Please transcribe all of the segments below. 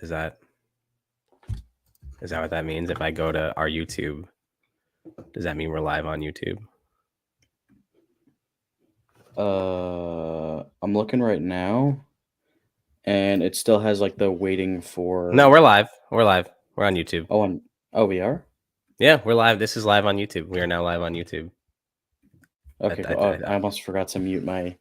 Is that what that means? If I go to our YouTube, does that mean we're live on YouTube? I'm looking right now, and it still has like the waiting for. No, we're live. We're live. We're on YouTube. We are. Yeah, we're live. This is live on YouTube. We are now live on YouTube. Okay, cool. I almost forgot to mute my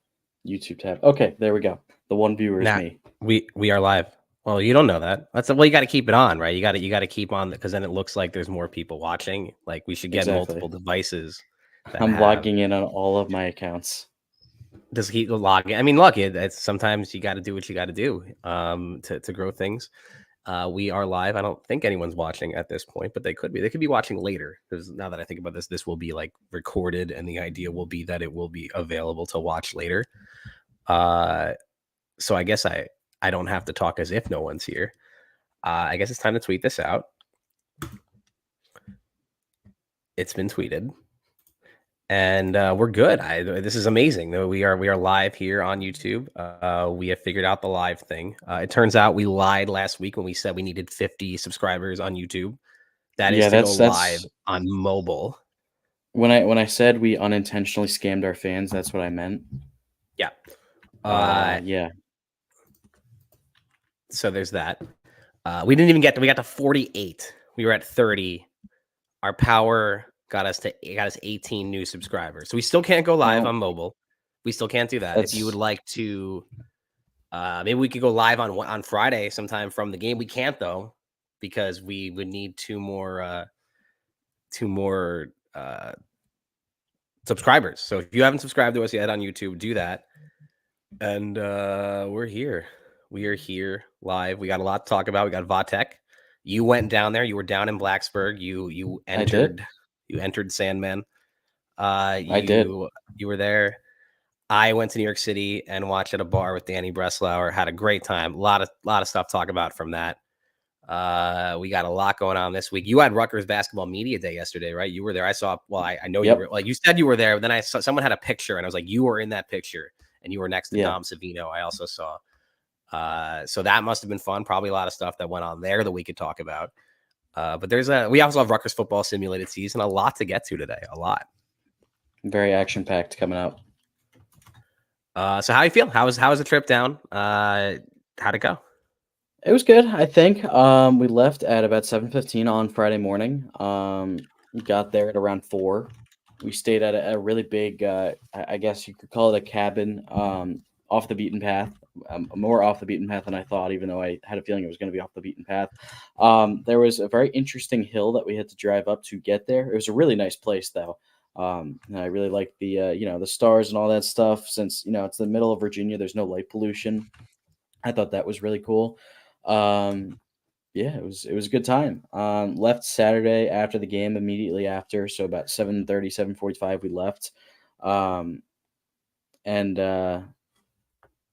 YouTube tab. Okay, there we go. The one viewer is me. We are live. Well, you don't know that. You got to keep it on, right? You got to keep on, because then it looks like there's more people watching. Like, we should get multiple devices. I'm logging in on all of my accounts. Does he log in? I mean, look, it's sometimes you got to do what you got to do to grow things. We are live. I don't think anyone's watching at this point, but they could be. They could be watching later, because now that I think about this will be like recorded, and the idea will be that it will be available to watch later. So I guess I don't have to talk as if no one's here. I guess it's time to tweet this out. It's been tweeted, and we're good. This is amazing. We are live here on YouTube. We have figured out the live thing. It turns out we lied last week when we said we needed 50 subscribers on YouTube. That is to go live on mobile. When I said we unintentionally scammed our fans, that's what I meant. Yeah. Yeah. So there's that. We got to 48. We were at 30. Our power got us 18 new subscribers. So we still can't go live on mobile. We still can't do that. If you would like to, maybe we could go live on Friday sometime from the game. We can't, though, because we would need two more subscribers. So if you haven't subscribed to us yet on YouTube, do that. And we're here. We are here live. We got a lot to talk about. We got Vatek. You went down there. You were down in Blacksburg. You entered. You entered Sandman. I did. You were there. I went to New York City and watched at a bar with Danny Breslauer. Had a great time. A lot of stuff to talk about from that. We got a lot going on this week. You had Rutgers basketball media day yesterday, right? You were there. I saw. Well, I know you were. Like, you said you were there. But then I saw someone had a picture, and I was like, you were in that picture, and you were next to Dom Savino. I also saw. So that must have been fun. Probably a lot of stuff that went on there that we could talk about. But we also have Rutgers Football Simulated season. A lot to get to today. A lot. Very action packed coming up. So how you feel? How was the trip down? How'd it go? It was good, I think. We left at about 7:15 on Friday morning. We got there at around 4. We stayed at a really big, I guess you could call it a cabin, off the beaten path. More off the beaten path than I thought, even though I had a feeling it was going to be off the beaten path. There was a very interesting hill that we had to drive up to get there. It was a really nice place, though. And I really like the the stars and all that stuff. Since it's the middle of Virginia, there's no light pollution. I thought that was really cool. Yeah, it was a good time. Left Saturday after the game, immediately after, so about 7:30, 7:45 we left.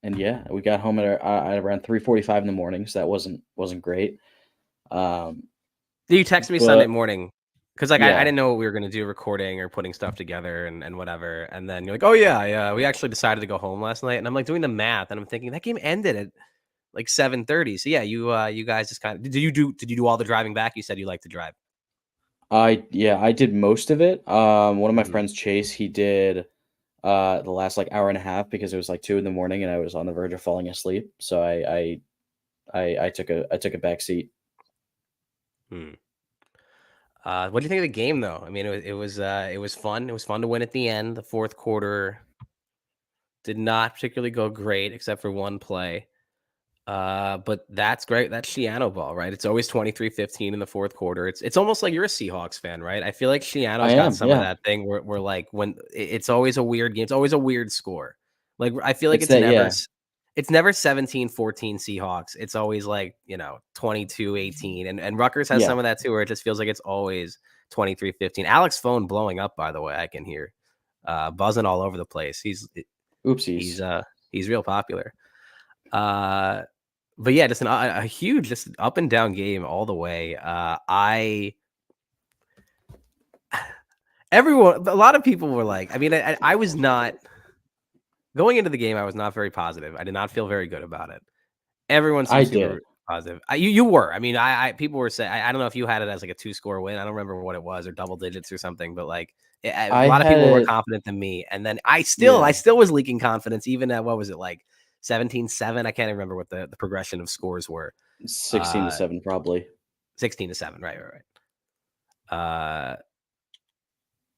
And yeah, we got home at around 3:45 in the morning, so that wasn't great. You texted me Sunday morning, because I didn't know what we were going to do, recording or putting stuff together and whatever. And then you're like, oh yeah, we actually decided to go home last night. And I'm like doing the math, and I'm thinking that game ended at like 7:30. So yeah, you guys just kind of did you do all the driving back? You said you like to drive. I did most of it. One of my friends, Chase, he did the last like hour and a half, because it was like 2 a.m. and I was on the verge of falling asleep. So I took a back seat. What do you think of the game, though? I mean, it was fun. It was fun to win at the end. The fourth quarter did not particularly go great, except for one play. But that's great. That's Schiano ball, right? It's always 23-15 in the fourth quarter. It's almost like you're a Seahawks fan, right? I feel like Schiano's got some of that thing where like when it's always a weird game. It's always a weird score. Like, I feel like it's never 17-14 Seahawks. It's always like, 22-18. And Rutgers has some of that too, where it just feels like it's always 23-15. Alec's phone blowing up, by the way, I can hear. Buzzing all over the place. He's real popular. But yeah, just a huge, just up and down game all the way. A lot of people were like, I mean, I was not going into the game. I was not very positive. I did not feel very good about it. Everyone seems Positive. You were. I mean, I people were saying. I don't know if you had it as like a 2-score win. I don't remember what it was, or double digits or something. But like a I lot of had people were more it. confident than me. And then I still Yeah, was leaking confidence, even at what was it like 17-7. I can't even remember what the progression of scores were. 16 to 7 probably. 16-7. Right.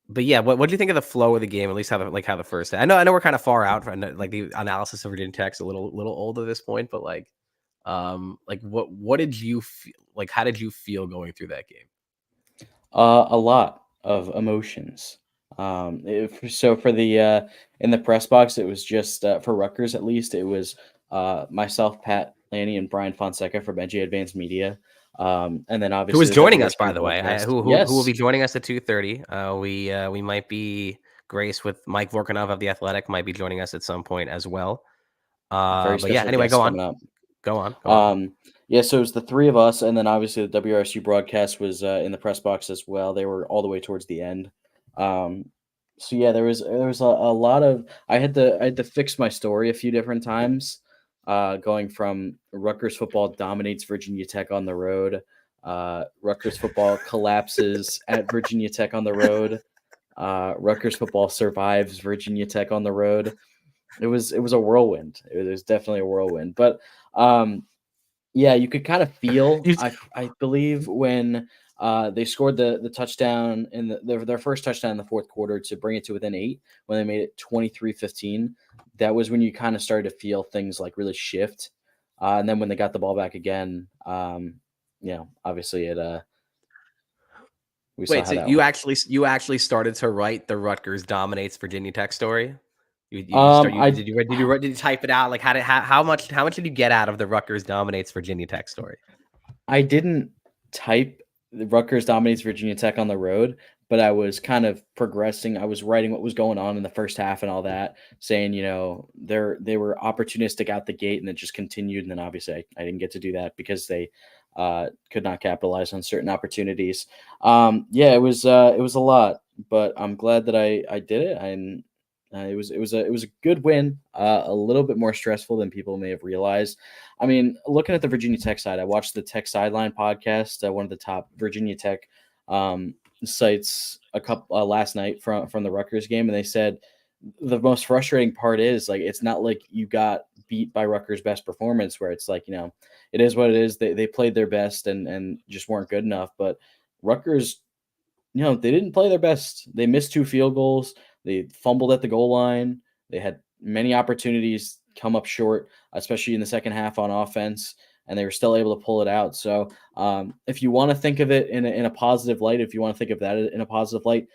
But yeah, what do you think of the flow of the game? At least how the first. I know we're kind of far out from like the analysis of Virginia Tech's a little old at this point, but like what did you feel like? How did you feel going through that game? A lot of emotions. So for the in the press box, it was just for Rutgers at least. It was myself, Pat Lanny, and Brian Fonseca from Edgy Advanced Media, and then Who obviously is the joining us, by WRC the way? broadcast. Who will Yes, be joining us at 2:30? We might be graced with Mike Vorkunov of The Athletic might be joining us at some point as well. very But yeah, special anyway, guest go on, coming up. go on. Yeah, so it was the three of us, and then obviously the WRC broadcast was in the press box as well. They were all the way towards the end. Um, so yeah, there was a lot of I had to fix my story a few different times, going from Rutgers football dominates Virginia Tech on the road, Rutgers football collapses at Virginia Tech on the road, Rutgers football survives Virginia Tech on the road. It was a whirlwind. It was definitely a whirlwind, but. Yeah, you could kind of feel. You, I believe when they scored the touchdown in their first touchdown in the fourth quarter to bring it to within 8, when they made it 23-15, that was when you kind of started to feel things like really shift. And then when they got the ball back again, obviously we saw Wait, how so that went. you actually started to write the Rutgers dominates Virginia Tech story? You start you I did you type it out? Like how much did you get out of the Rutgers dominates Virginia Tech story? I didn't type the Rutgers dominates Virginia Tech on the road, but I was kind of progressing. I was writing what was going on in the first half and all that, saying, they were opportunistic out the gate and it just continued. And then obviously I didn't get to do that because they could not capitalize on certain opportunities. Yeah, it was a lot, but I'm glad that I did it. And it was a good win, a little bit more stressful than people may have realized. I mean, looking at the Virginia Tech side, I watched the Tech Sideline podcast, one of the top Virginia Tech sites, a couple last night from the Rutgers game, and they said the most frustrating part is like it's not like you got beat by Rutgers' best performance, where it's like it is what it is. They played their best and just weren't good enough, but Rutgers, they didn't play their best. They missed 2 field goals. They fumbled at the goal line. They had many opportunities come up short, especially in the second half on offense, and they were still able to pull it out. So, if you want to think of it in a positive light, if you want to think of that in a positive light,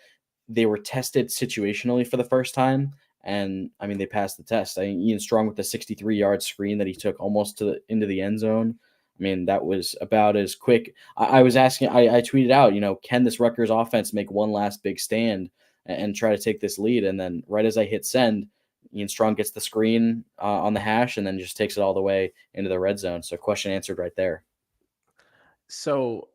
they were tested situationally for the first time, and I mean they passed the test. I mean, Ian Strong with the 63-yard screen that he took almost into the end zone. I mean, that was about as quick. I was asking, I tweeted out, can this Rutgers offense make one last big stand and try to take this lead? And then right as I hit send, Ian Strong gets the screen on the hash and then just takes it all the way into the red zone. So question answered right there. So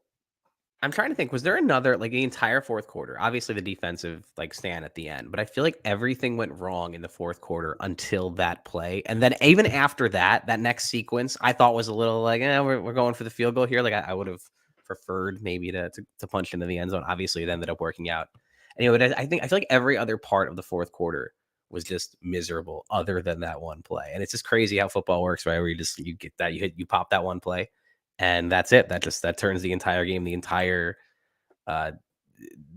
I'm trying to think, was there another like the entire fourth quarter? Obviously the defensive like stand at the end, but I feel like everything went wrong in the fourth quarter until that play. And then even after that next sequence I thought was a little like, we're going for the field goal here. Like I would have preferred maybe to punch into the end zone. Obviously it ended up working out. Anyway, but I feel like every other part of the fourth quarter was just miserable other than that one play. And it's just crazy how football works, right? Where you get that, you pop that one play and that's it. That turns the entire game, the entire uh,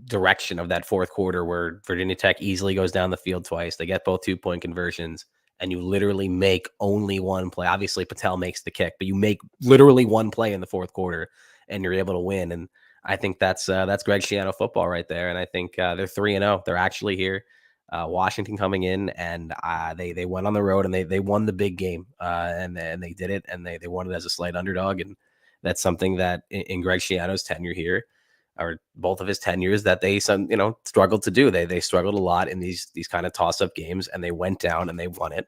direction of that fourth quarter, where Virginia Tech easily goes down the field twice. They get both 2-point conversions, and you literally make only one play. Obviously, Patel makes the kick, but you make literally one play in the fourth quarter, and you're able to win. And I think that's Greg Schiano football right there. And I think they're 3-0. They're actually here. Washington coming in, and they went on the road and they won the big game, and they did it, and they won it as a slight underdog. And that's something that in Greg Schiano's tenure here, or both of his tenures, that they struggled to do. They struggled a lot in these kind of toss up games, and they went down and they won it.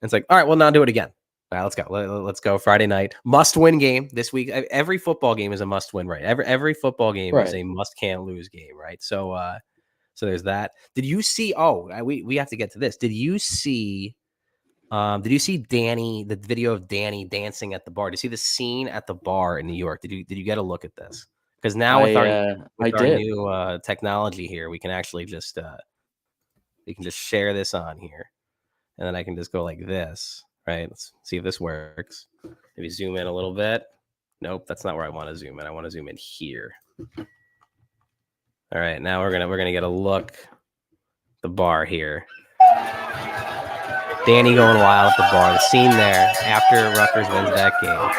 And it's like, all right, well, now do it again. All right, let's go. Let's go. Friday night, must win game this week. Every football game is a must win, right? Every football game is Right. a must can't lose game, right? So there's that. Did you see? Oh, we have to get to this. Did you see Did you see the video of Danny dancing at the bar? Did you see the scene at the bar in New York? Did you get a look at this? Because now with I our did. new technology here, we can actually just share this on here, and then I can just go like this, right? Let's see if this works. Maybe zoom in a little bit. Nope, that's not where I want to zoom in. I want to zoom in here. All right, now we're gonna get a look. The bar here. Danny going wild at the bar. The scene there after Rutgers wins that game.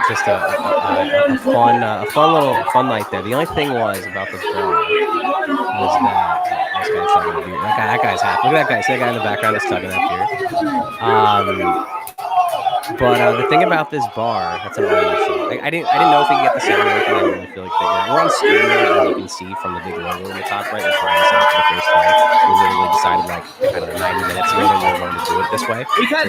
Just a fun night there. The only thing was about the bar was that this guy's tugging a beer. That guy's happy. Look at that guy. See that guy in the background that's tugging that beer. But the thing about this bar, that's an audio sheet. I didn't know if we could get the sound working. I didn't really feel like figuring out. We're on StreamYard, as you can see from the big logo in the top right. We're trying this out for the first time. We literally decided like, I don't know, 90 minutes ago that we were going to do it this way. We got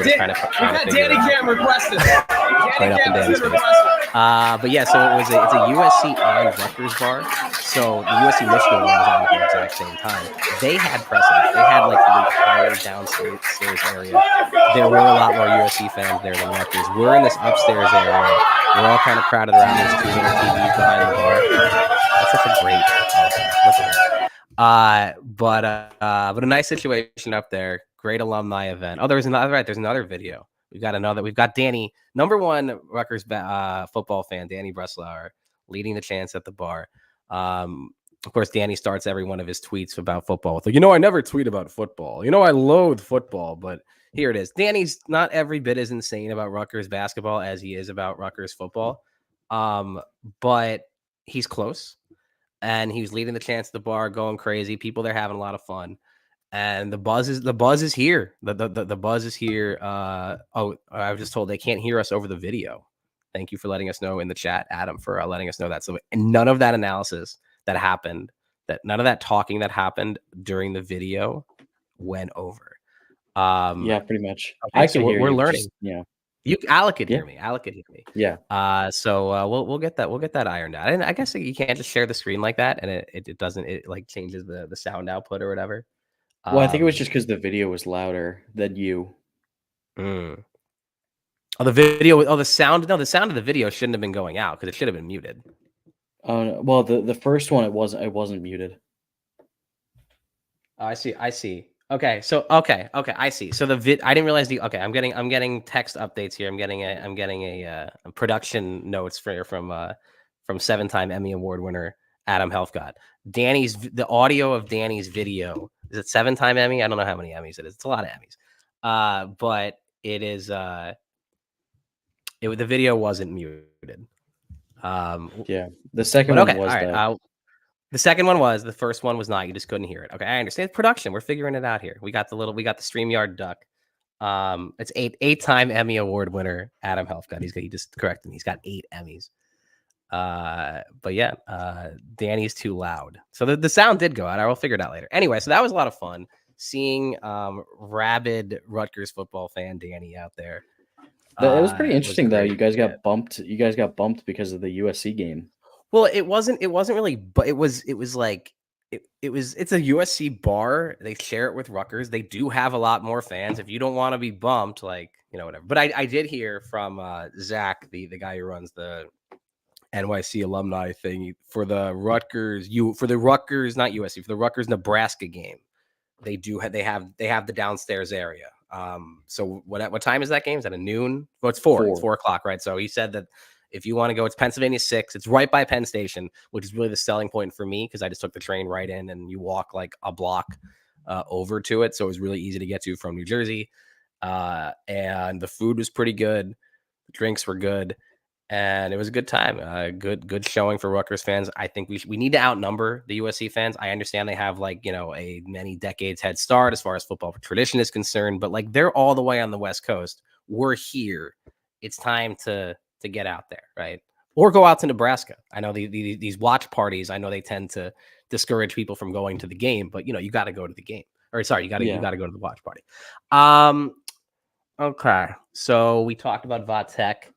Danny Cam requested. Danny Cam is requested. But yeah, so it's a USC and Rutgers bar. So the USC Michigan one was on at the exact same time. They had precedent. They had like the entire downstairs area. There were a lot more USC fans there than Rutgers. We're in this upstairs area. We're all kind of crowded around these two little TVs behind the bar. That's such a great. Look at that. But a nice situation up there. Great alumni event. Oh, there's another video. We've got Danny, number one Rutgers football fan, Danny Breslauer, leading the chants at the bar. Of course, Danny starts every one of his tweets about football with, I never tweet about football. I loathe football, but here it is. Danny's not every bit as insane about Rutgers basketball as he is about Rutgers football. But he's close, and he was leading the chants at the bar, going crazy. People there having a lot of fun. And the buzz is here. The buzz is here. I was just told they can't hear us over the video. Thank you for letting us know in the chat, Adam, for letting us know that. So none of that analysis that happened, none of that talking that happened during the video went over. Yeah, pretty much. Okay, I so can hear we're you. learning. Alec could hear me. Alec could hear me. Yeah. So we'll get that ironed out. And I guess you can't just share the screen like that, and it doesn't like changes the sound output or whatever. Well, I think it was just because the video was louder than you. Oh, the video. Oh, the sound. No, the sound of the video shouldn't have been going out because it should have been muted. Oh, no. Well, the first one it wasn't muted. Oh, I see. Okay, so okay, I see. So I didn't realize I'm getting text updates here. I'm getting a production notes from 7-time Emmy Award winner Adam Helfgott. The audio of Danny's video. Is it 7-time Emmy? I don't know how many Emmys it is. It's a lot of Emmys. But it is the video wasn't muted. Yeah. The second one was that. The second one was. The first one was not. You just couldn't hear it. Okay, I understand. It's production. We're figuring it out here. We got the StreamYard duck. It's 8-time Emmy Award winner Adam Helfgott. He just corrected me. He's got 8 Emmys. But yeah, Danny's too loud. So the sound did go out. I will figure it out later. Anyway, so that was a lot of fun seeing rabid Rutgers football fan Danny out there. It was pretty interesting though. You guys got bumped. You guys got bumped because of the USC game. Well, it wasn't really, but it was like it's a USC bar. They share it with Rutgers. They do have a lot more fans. If you don't want to be bumped, whatever. But I did hear from Zach, the guy who runs the NYC alumni thing for the Rutgers, not USC, for the Rutgers Nebraska game. They have the downstairs area. So what time is that game? Is that a noon? Well, it's 4. It's 4 o'clock, right? So he said that if you want to go, it's Pennsylvania 6. It's right by Penn Station, which is really the selling point for me because I just took the train right in, and you walk like a block over to it, so it was really easy to get to from New Jersey. And the food was pretty good, the drinks were good, and it was a good time. Good showing for Rutgers fans. I think we need to outnumber the USC fans. I understand they have a many decades head start as far as football tradition is concerned, but they're all the way on the West Coast. We're here. It's time to get out there, right? Or go out to Nebraska. I know these watch parties, I know they tend to discourage people from going to the game, but you got to go to the game. Or sorry, you got to go to the watch party. Okay. So we talked about Vatek.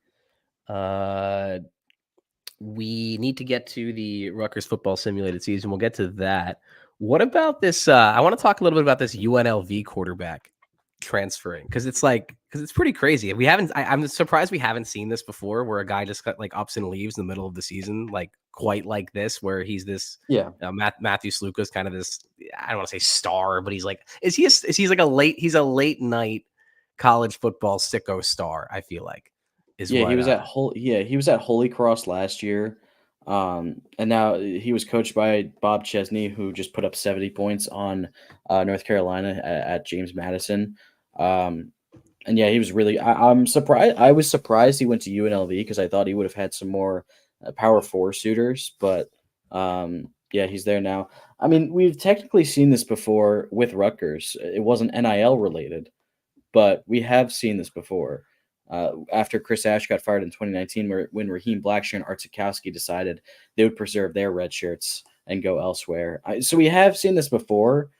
We need to get to the Rutgers Football Simulated season. We'll get to that. What about this? I want to talk a little bit about this UNLV quarterback. transferring, because it's pretty crazy. I'm surprised we haven't seen this before, where a guy just got like ups and leaves in the middle of the season, like quite like this, where he's this Matthew Sluka's kind of this, I don't want to say star, but he's like he's a late night college football sicko star, I feel like. He was at Holy Cross last year. And now he was coached by Bob Chesney, who just put up 70 points on North Carolina at James Madison. And yeah, he was really. I'm surprised. I was surprised he went to UNLV, because I thought he would have had some more Power 4 suitors. But yeah, he's there now. I mean, we've technically seen this before with Rutgers. It wasn't NIL related, but we have seen this before. After Chris Ash got fired in 2019, when Raheem Blackshear and Art Sikowski decided they would preserve their red shirts and go elsewhere. So we have seen this before,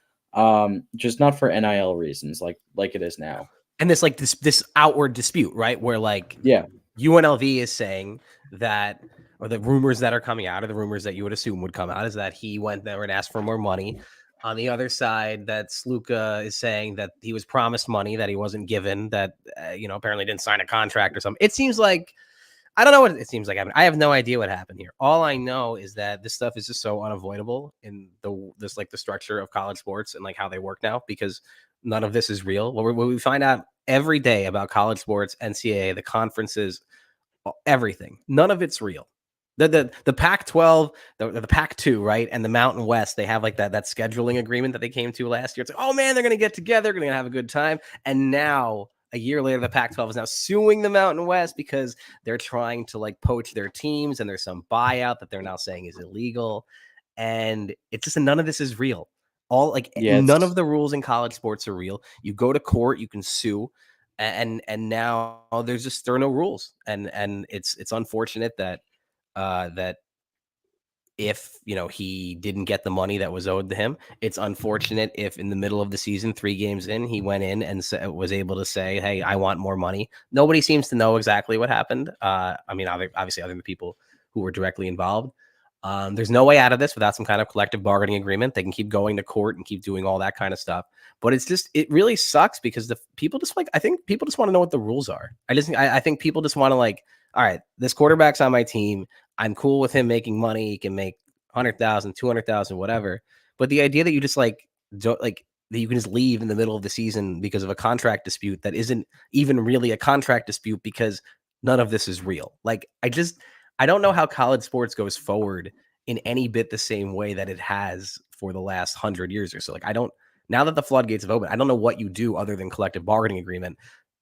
just not for NIL reasons, like it is now. And this outward dispute, right? Where UNLV is saying that, or the rumors that are coming out, or the rumors that you would assume would come out, is that he went there and asked for more money. On the other side, that Sluka is saying that he was promised money that he wasn't given, that, apparently didn't sign a contract or something. It seems like, I don't know what it seems like happened. I have no idea what happened here. All I know is that this stuff is just so unavoidable in the structure of college sports and like how they work now, because none of this is real. What we find out every day about college sports, NCAA, the conferences, everything, none of it's real. The Pac-12, the Pac-2, right, and the Mountain West, they have like that scheduling agreement that they came to last year. It's like, oh man, they're going to get together, going to have a good time. And now, a year later, the Pac-12 is now suing the Mountain West because they're trying to like poach their teams, and there's some buyout that they're now saying is illegal. And it's just, none of this is real. None of the rules in college sports are real. You go to court, you can sue, and now there are no rules. And it's unfortunate that if he didn't get the money that was owed to him. It's unfortunate if in the middle of the season, 3 games in, he went in and was able to say, hey, I want more money. Nobody seems to know exactly what happened. I mean, obviously other than the people who were directly involved. There's no way out of this without some kind of collective bargaining agreement. They can keep going to court and keep doing all that kind of stuff. But it really sucks, because I think people just want to know what the rules are. I think people just want to like, all right, this quarterback's on my team. I'm cool with him making money. He can make 100,000, 200,000, whatever. But the idea that you just don't that you can just leave in the middle of the season because of a contract dispute that isn't even really a contract dispute, because none of this is real. I don't know how college sports goes forward in any bit the same way that it has for the last 100 years or so. Now that the floodgates have opened, I don't know what you do other than collective bargaining agreement.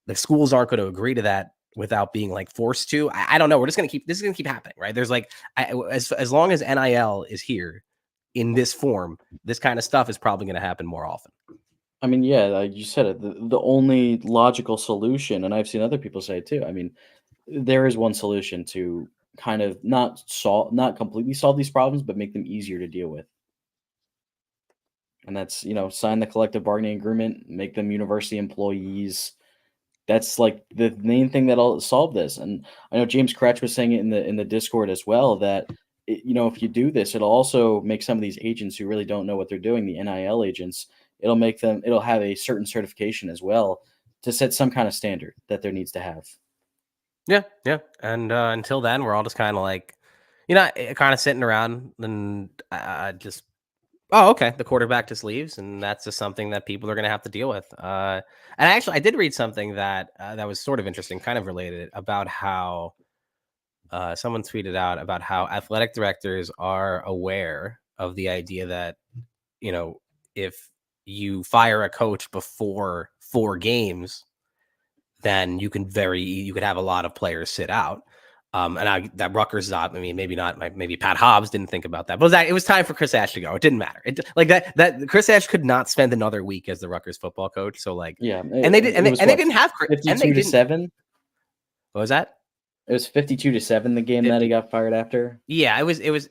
The schools aren't going to agree to that without being forced to. I don't know. This is going to keep happening, right? There's as long as NIL is here in this form, this kind of stuff is probably going to happen more often. I mean, yeah, like you said it, the only logical solution, and I've seen other people say it too. I mean, there is one solution to kind of not completely solve these problems, but make them easier to deal with. And that's, sign the collective bargaining agreement, make them university employees. That's like the main thing that'll solve this. And I know James Kretsch was saying it in the Discord as well, that if you do this, it'll also make some of these agents who really don't know what they're doing, the NIL agents, it'll have a certain certification as well to set some kind of standard that there needs to have. Yeah. And until then, we're all just kind of kind of sitting around and just, oh, okay, the quarterback just leaves, and that's just something that people are going to have to deal with. And I did read something that was sort of interesting, kind of related, about how someone tweeted out about how athletic directors are aware of the idea that, if you fire a coach before 4 games, then you could have a lot of players sit out. That Rutgers, maybe Pat Hobbs didn't think about that, but it was time for Chris Ash to go. It didn't matter. That Chris Ash could not spend another week as the Rutgers football coach. So they didn't have 52 to 7. What was that? It was 52-7 the game that he got fired after. Yeah, it was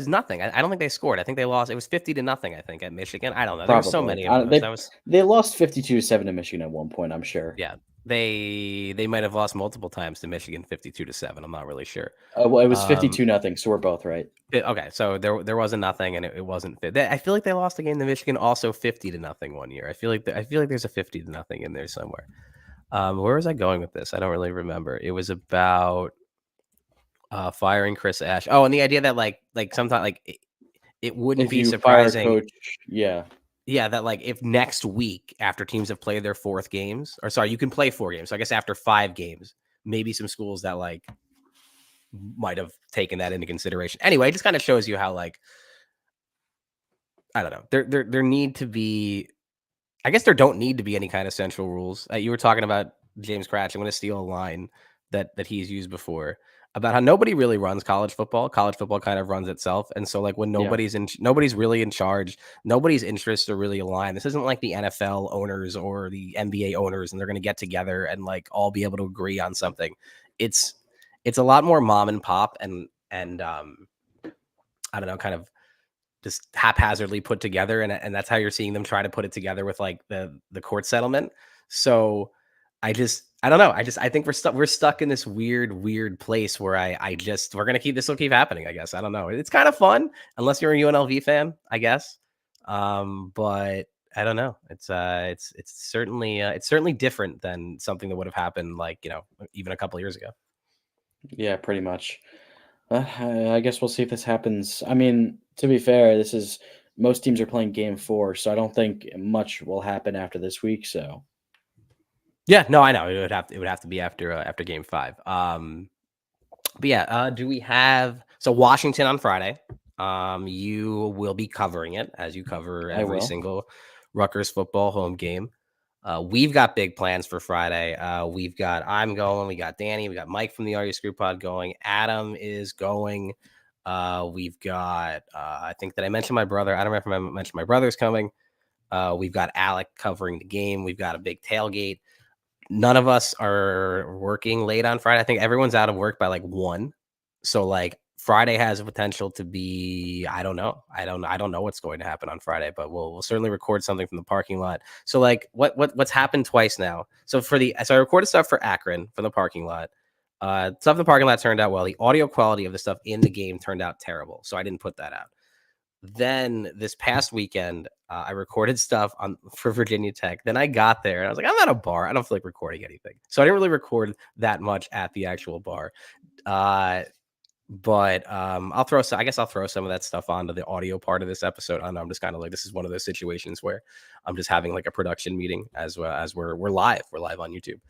nothing. I don't think they scored. I think they lost. It was 50-0, I think, at Michigan. I don't know. There were so many of those. They lost 52-7 to Michigan at one point, I'm sure. Yeah, they might have lost multiple times to Michigan 52-7. I'm not really sure. Well, it was 52-0, so we're both right. Okay, so there wasn't nothing, and it wasn't. I feel like they lost a game to Michigan also 50-0 one year. I feel like there's a 50-0 in there somewhere. Where was I going with this? I don't really remember. It was about firing Chris Ash. Oh, and the idea that like sometimes like it wouldn't be surprising. Fire a coach, yeah. Yeah, that like if next week after teams have played their 4th games, or sorry, you can play 4 games. So I guess after 5 games, maybe some schools that like might have taken that into consideration. Anyway, it just kind of shows you how like I don't know. There need to be. I guess there don't need to be any kind of central rules. You were talking about James Cratch. I'm going to steal a line that he's used before about how nobody really runs college football. College football kind of runs itself. And so like when nobody's really in charge, nobody's interests are really aligned. This isn't like the NFL owners or the NBA owners and they're going to get together and like all be able to agree on something. It's a lot more mom and pop and I don't know, kind of just haphazardly put together. And that's how you're seeing them try to put it together with like the court settlement. So I don't know. I think we're stuck in this weird place where we're going to this will keep happening. I guess. I don't know. It's kind of fun unless you're a UNLV fan, I guess. But I don't know. It's certainly different than something that would have happened like, even a couple of years ago. Yeah, pretty much. I guess we'll see if this happens. I mean, to be fair, most teams are playing game 4, so I don't think much will happen after this week. So, yeah, no, I know it would have to be after game 5. But yeah, do we have Washington on Friday? You will be covering it as you cover every single Rutgers football home game. We've got big plans for Friday. I'm going. We got Danny. We got Mike from the Are You Screw Pod going. Adam is going. We've got. I think that I mentioned my brother. I don't remember if I mentioned my brother's coming. We've got Alec covering the game. We've got a big tailgate. None of us are working late on Friday. I think everyone's out of work by like 1. So like Friday has a potential to be, I don't know. I don't know what's going to happen on Friday, but we'll certainly record something from the parking lot. So like what's happened twice now. So I recorded stuff for Akron from the parking lot. Stuff in the parking lot turned out well. The audio quality of the stuff in the game turned out terrible. So I didn't put that out. Then this past weekend, I recorded stuff for Virginia Tech. Then I got there and I was like, I'm at a bar. I don't feel like recording anything. So I didn't really record that much at the actual bar. But I'll throw some of that stuff onto the audio part of this episode. I know I'm just kind of like, this is one of those situations where I'm just having like a production meeting as well as we're live. We're live on YouTube.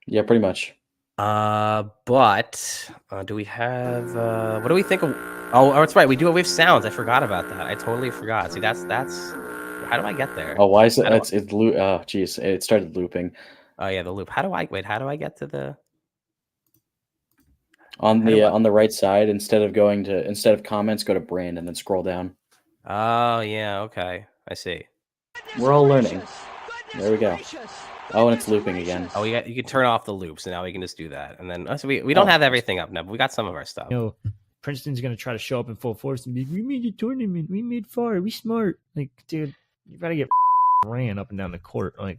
Yeah, pretty much. But do we have what do we think of? Oh, that's right. We have sounds. I forgot about that. I totally forgot. See, that's how do I get there? Oh, why is it? Oh, geez, it started looping. Oh yeah, the loop. How do I get to the on the right side instead of comments, go to brand and then scroll down. Oh yeah, okay. I see. We're all learning. There we go. Oh, and it's looping again. Oh, you can turn off the loop, so now we can just do that. And then so we don't have everything up now, but we got some of our stuff. Princeton's gonna try to show up in full force and be, we made a tournament, we made far, we smart. Like, dude, you gotta get ran up and down the court. Like,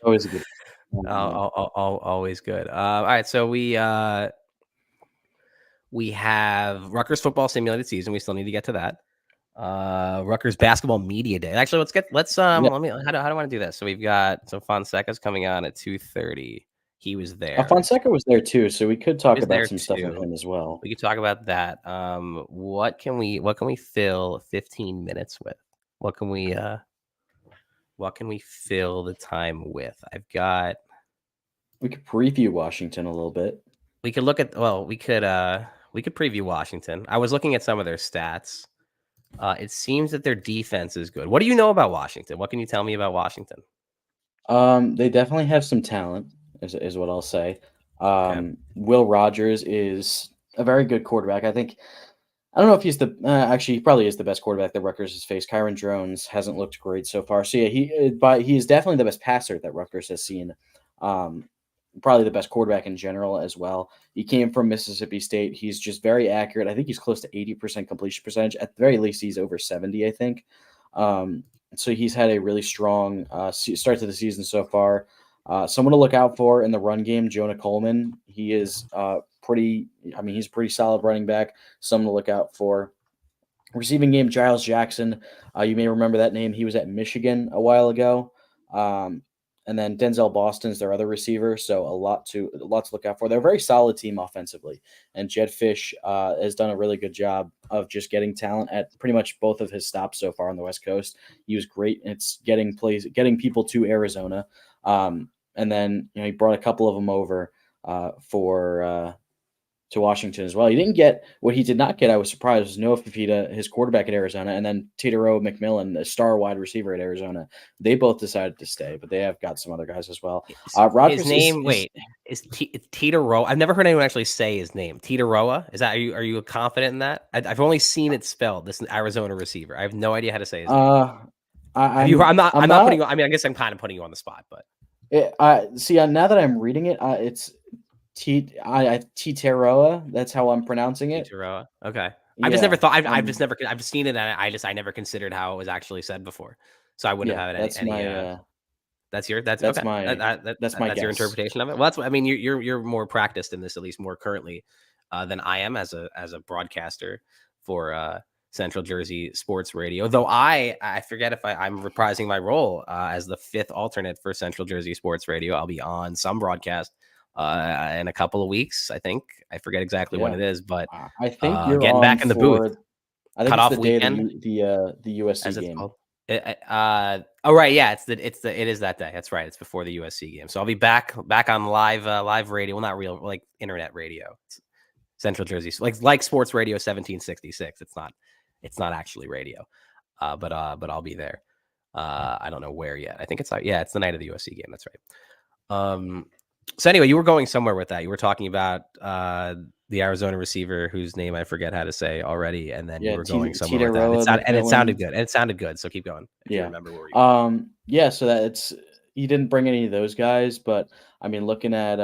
always a good. Always good. All right, so we have Rutgers Football Simulated season. We still need to get to that. Rutgers Basketball Media Day. Actually, let's how do I want to do this? So we've got Fonseca's coming on at 2:30. He was there. Fonseca was there too, so we could talk about some stuff with him as well. We could talk about that. What can we fill 15 minutes with? What can we fill the time with? We could preview Washington a little bit. We could we could preview Washington. I was looking at some of their stats. It seems that their defense is good. What do you know about Washington? What can you tell me about Washington? They definitely have some talent, is what I'll say. Okay. Will Rogers is a very good quarterback. I don't know if he's he probably is the best quarterback that Rutgers has faced. Kyron Jones hasn't looked great so far. So yeah, he is definitely the best passer that Rutgers has seen. probably the best quarterback in general as well. He came from Mississippi State. He's just very accurate. I think he's close to 80% completion percentage. At the very least, he's over 70, I think. So he's had a really strong start to the season so far. Someone to look out for in the run game, Jonah Coleman. He is he's a pretty solid running back. Someone to look out for. Receiving game, Giles Jackson. You may remember that name. He was at Michigan a while ago. And then Denzel Boston's their other receiver. So a lot to look out for. They're a very solid team offensively. And Jed Fish has done a really good job of just getting talent at pretty much both of his stops so far on the West Coast. He was great. It's getting people to Arizona. And then he brought a couple of them over to Washington as well. He didn't get what he did not get. I was surprised was Noah Fifita, his quarterback at Arizona, and then Titaro McMillan, a star wide receiver at Arizona. They both decided to stay, but they have got some other guys as well. Rutgers his name, is Titaroa. I've never heard anyone actually say his name. Titaroa. Is that are you confident in that? I've only seen it spelled. This Arizona receiver. I have no idea how to say his name. I'm not putting you. I mean, I guess I'm kind of putting you on the spot, but now that I'm reading it, it's Titaroa. That's how I'm pronouncing it. Titaroa. Okay. I've just never thought. I've seen it, and I never considered how it was actually said before. So I wouldn't have any. That's your guess. Your interpretation of it. Well, you're more practiced in this, at least more currently, than I am as a broadcaster for Central Jersey Sports Radio. Though I forget if I'm reprising my role as the fifth alternate for Central Jersey Sports Radio. I'll be on some broadcast in a couple of weeks. I think I forget exactly when it is, but I think you're getting back in the booth. I think it's the weekend, day the USC game. Right, yeah, it is that day. That's right. It's before the USC game. So I'll be back on live radio. Well, not real, like internet radio. It's Central Jersey, like Sports Radio 1766. It's not actually radio, but I'll be there. I don't know where yet. I think it's the night of the USC game. That's right. So anyway, you were going somewhere with that. You were talking about the Arizona receiver whose name I forget how to say already, and then you were going somewhere with that. It sounded good. And it sounded good. So keep going. If you remember where you were. So he didn't bring any of those guys, but I mean, looking at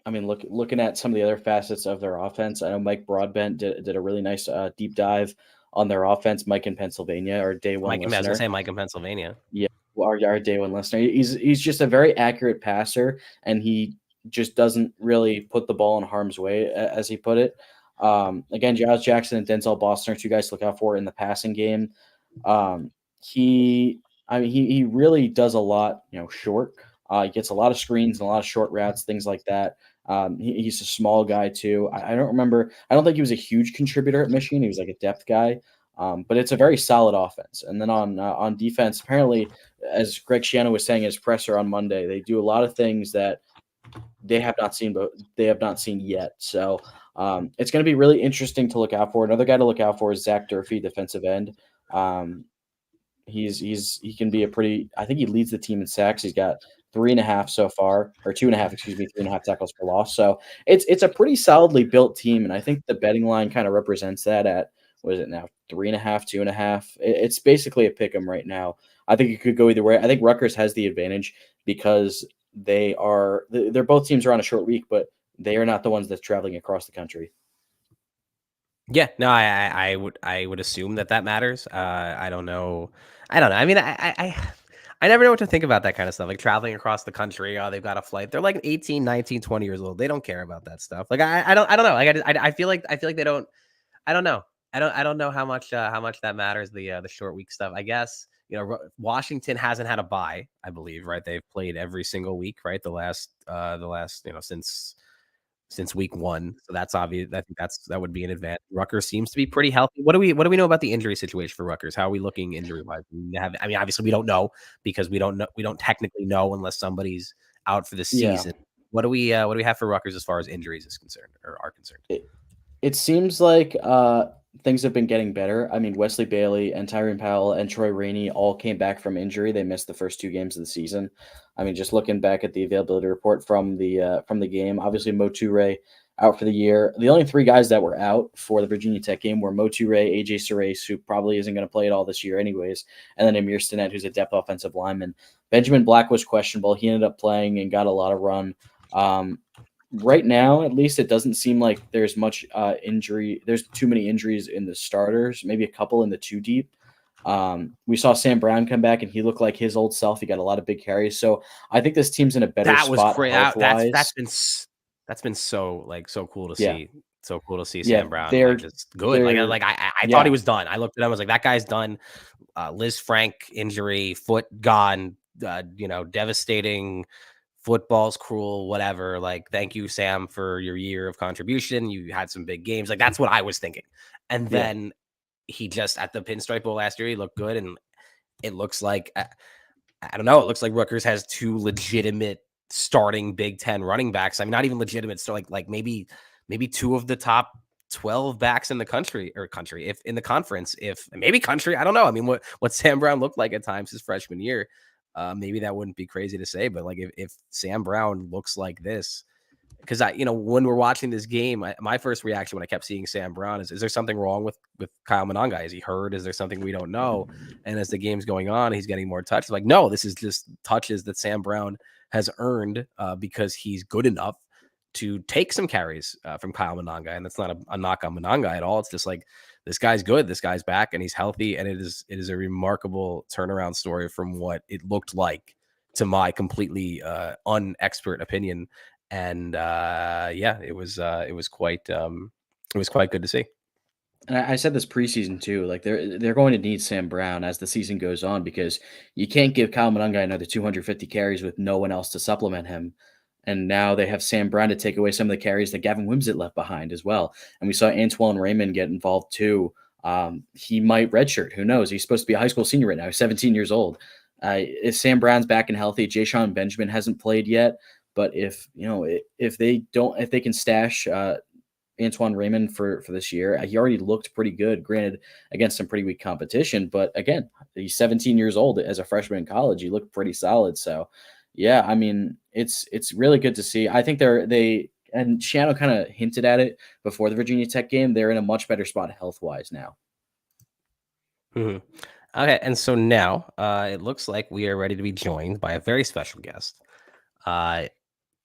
looking at some of the other facets of their offense, I know Mike Broadbent did a really nice deep dive on their offense. Mike in Pennsylvania, our day one listener. I was gonna say Mike in Pennsylvania. Yeah. Our day one listener. He's just a very accurate passer, and he just doesn't really put the ball in harm's way, as he put it. Again, Giles Jackson and Denzel Boston are two guys to look out for in the passing game. He really does a lot, short. He gets a lot of screens and a lot of short routes, things like that. He's a small guy too. I don't think he was a huge contributor at Michigan. He was like a depth guy. But it's a very solid offense. And then on defense, apparently, as Greg Schiano was saying in his presser on Monday, they do a lot of things that they have not seen yet. So it's going to be really interesting to look out for. Another guy to look out for is Zach Durfee, defensive end. He can be I think he leads the team in sacks. He's got 3.5 so far, or 2.5, 3.5 tackles for loss. So it's a pretty solidly built team. And I think the betting line kind of represents that at, what is it now? 3.5, 2.5. It's basically a pick 'em right now. I think it could go either way. I think Rutgers has the advantage because they're both teams are on a short week, but they are not the ones that's traveling across the country. Yeah, no, I would assume that matters. I don't know. I mean, I never know what to think about that kind of stuff. Like traveling across the country. Oh, they've got a flight. They're like 18, 19, 20 years old. They don't care about that stuff. Like I don't know. Like I feel like they don't. I don't know. I don't know how much that matters. The short week stuff. I guess Washington hasn't had a bye. I believe, right? They've played every single week, right? The last since week 1. So that's obvious. I think that would be an advantage. Rutgers seems to be pretty healthy. What do we know about the injury situation for Rutgers? How are we looking injury wise? Obviously we don't know because we don't technically know unless somebody's out for the season. Yeah. What do we have for Rutgers as far as injuries is concerned or are concerned? It seems like things have been getting better. I mean, Wesley Bailey and Tyrone Powell and Troy Rainey all came back from injury. They missed the first 2 games of the season. I mean, just looking back at the availability report from the game, obviously Mo Toure out for the year. The only 3 guys that were out for the Virginia Tech game were Mo Toure, AJ Surace, who probably isn't going to play at all this year anyways, and then Amir Stinnett, who's a depth offensive lineman. Benjamin Black was questionable. He ended up playing and got a lot of run. Right now, at least, it doesn't seem like there's much injury. There's too many injuries in the starters, maybe a couple in the two deep. We saw Sam Brown come back, and he looked like his old self. He got a lot of big carries. So I think this team's in a better That was spot great. health-wise. That's been so cool to Yeah. see. So cool to see Yeah, Sam Brown they're- like just good. they're- I thought he was done. I looked at him, I was like, that guy's done. Liz Frank injury, foot gone, devastating. Football's cruel, whatever. Like, thank you, Sam, for your year of contribution. You had some big games. Like, that's what I was thinking. And then he just at the Pinstripe Bowl last year, he looked good, and it looks like I don't know. It looks like Rutgers has two legitimate starting Big Ten running backs. I mean, not even legitimate. So like maybe two of the top 12 backs in the country, if in the conference, country. I don't know. I mean, what Sam Brown looked like at times his freshman year, maybe that wouldn't be crazy to say. But like if Sam Brown looks like this, because when we're watching this game, my first reaction when I kept seeing Sam Brown is there something wrong with Kyle Monangai? Is he hurt? Is there something we don't know? And as the game's going on, he's getting more touches. Like, no, this is just touches that Sam Brown has earned because he's good enough to take some carries from Kyle Monangai. And that's not a knock on Monangai at all. It's just like, this guy's good. This guy's back and he's healthy. And it is a remarkable turnaround story from what it looked like to my completely unexpert opinion. And it was quite good to see. And I said this preseason too. Like they're going to need Sam Brown as the season goes on because you can't give Kyle Monangai another 250 carries with no one else to supplement him. And now they have Sam Brown to take away some of the carries that Gavin Wimsatt left behind as well. And we saw Antoine Raymond get involved too. He might redshirt. Who knows? He's supposed to be a high school senior right now. He's 17 years old. If Sam Brown's back and healthy, Jayshon Benjamin hasn't played yet. But if they can stash Antoine Raymond for this year, he already looked pretty good, granted against some pretty weak competition. But again, he's 17 years old as a freshman in college. He looked pretty solid. So yeah, I mean, it's really good to see. I think and Shiano kind of hinted at it before the Virginia Tech game. They're in a much better spot health-wise now. Mm-hmm. Okay, and so now it looks like we are ready to be joined by a very special guest.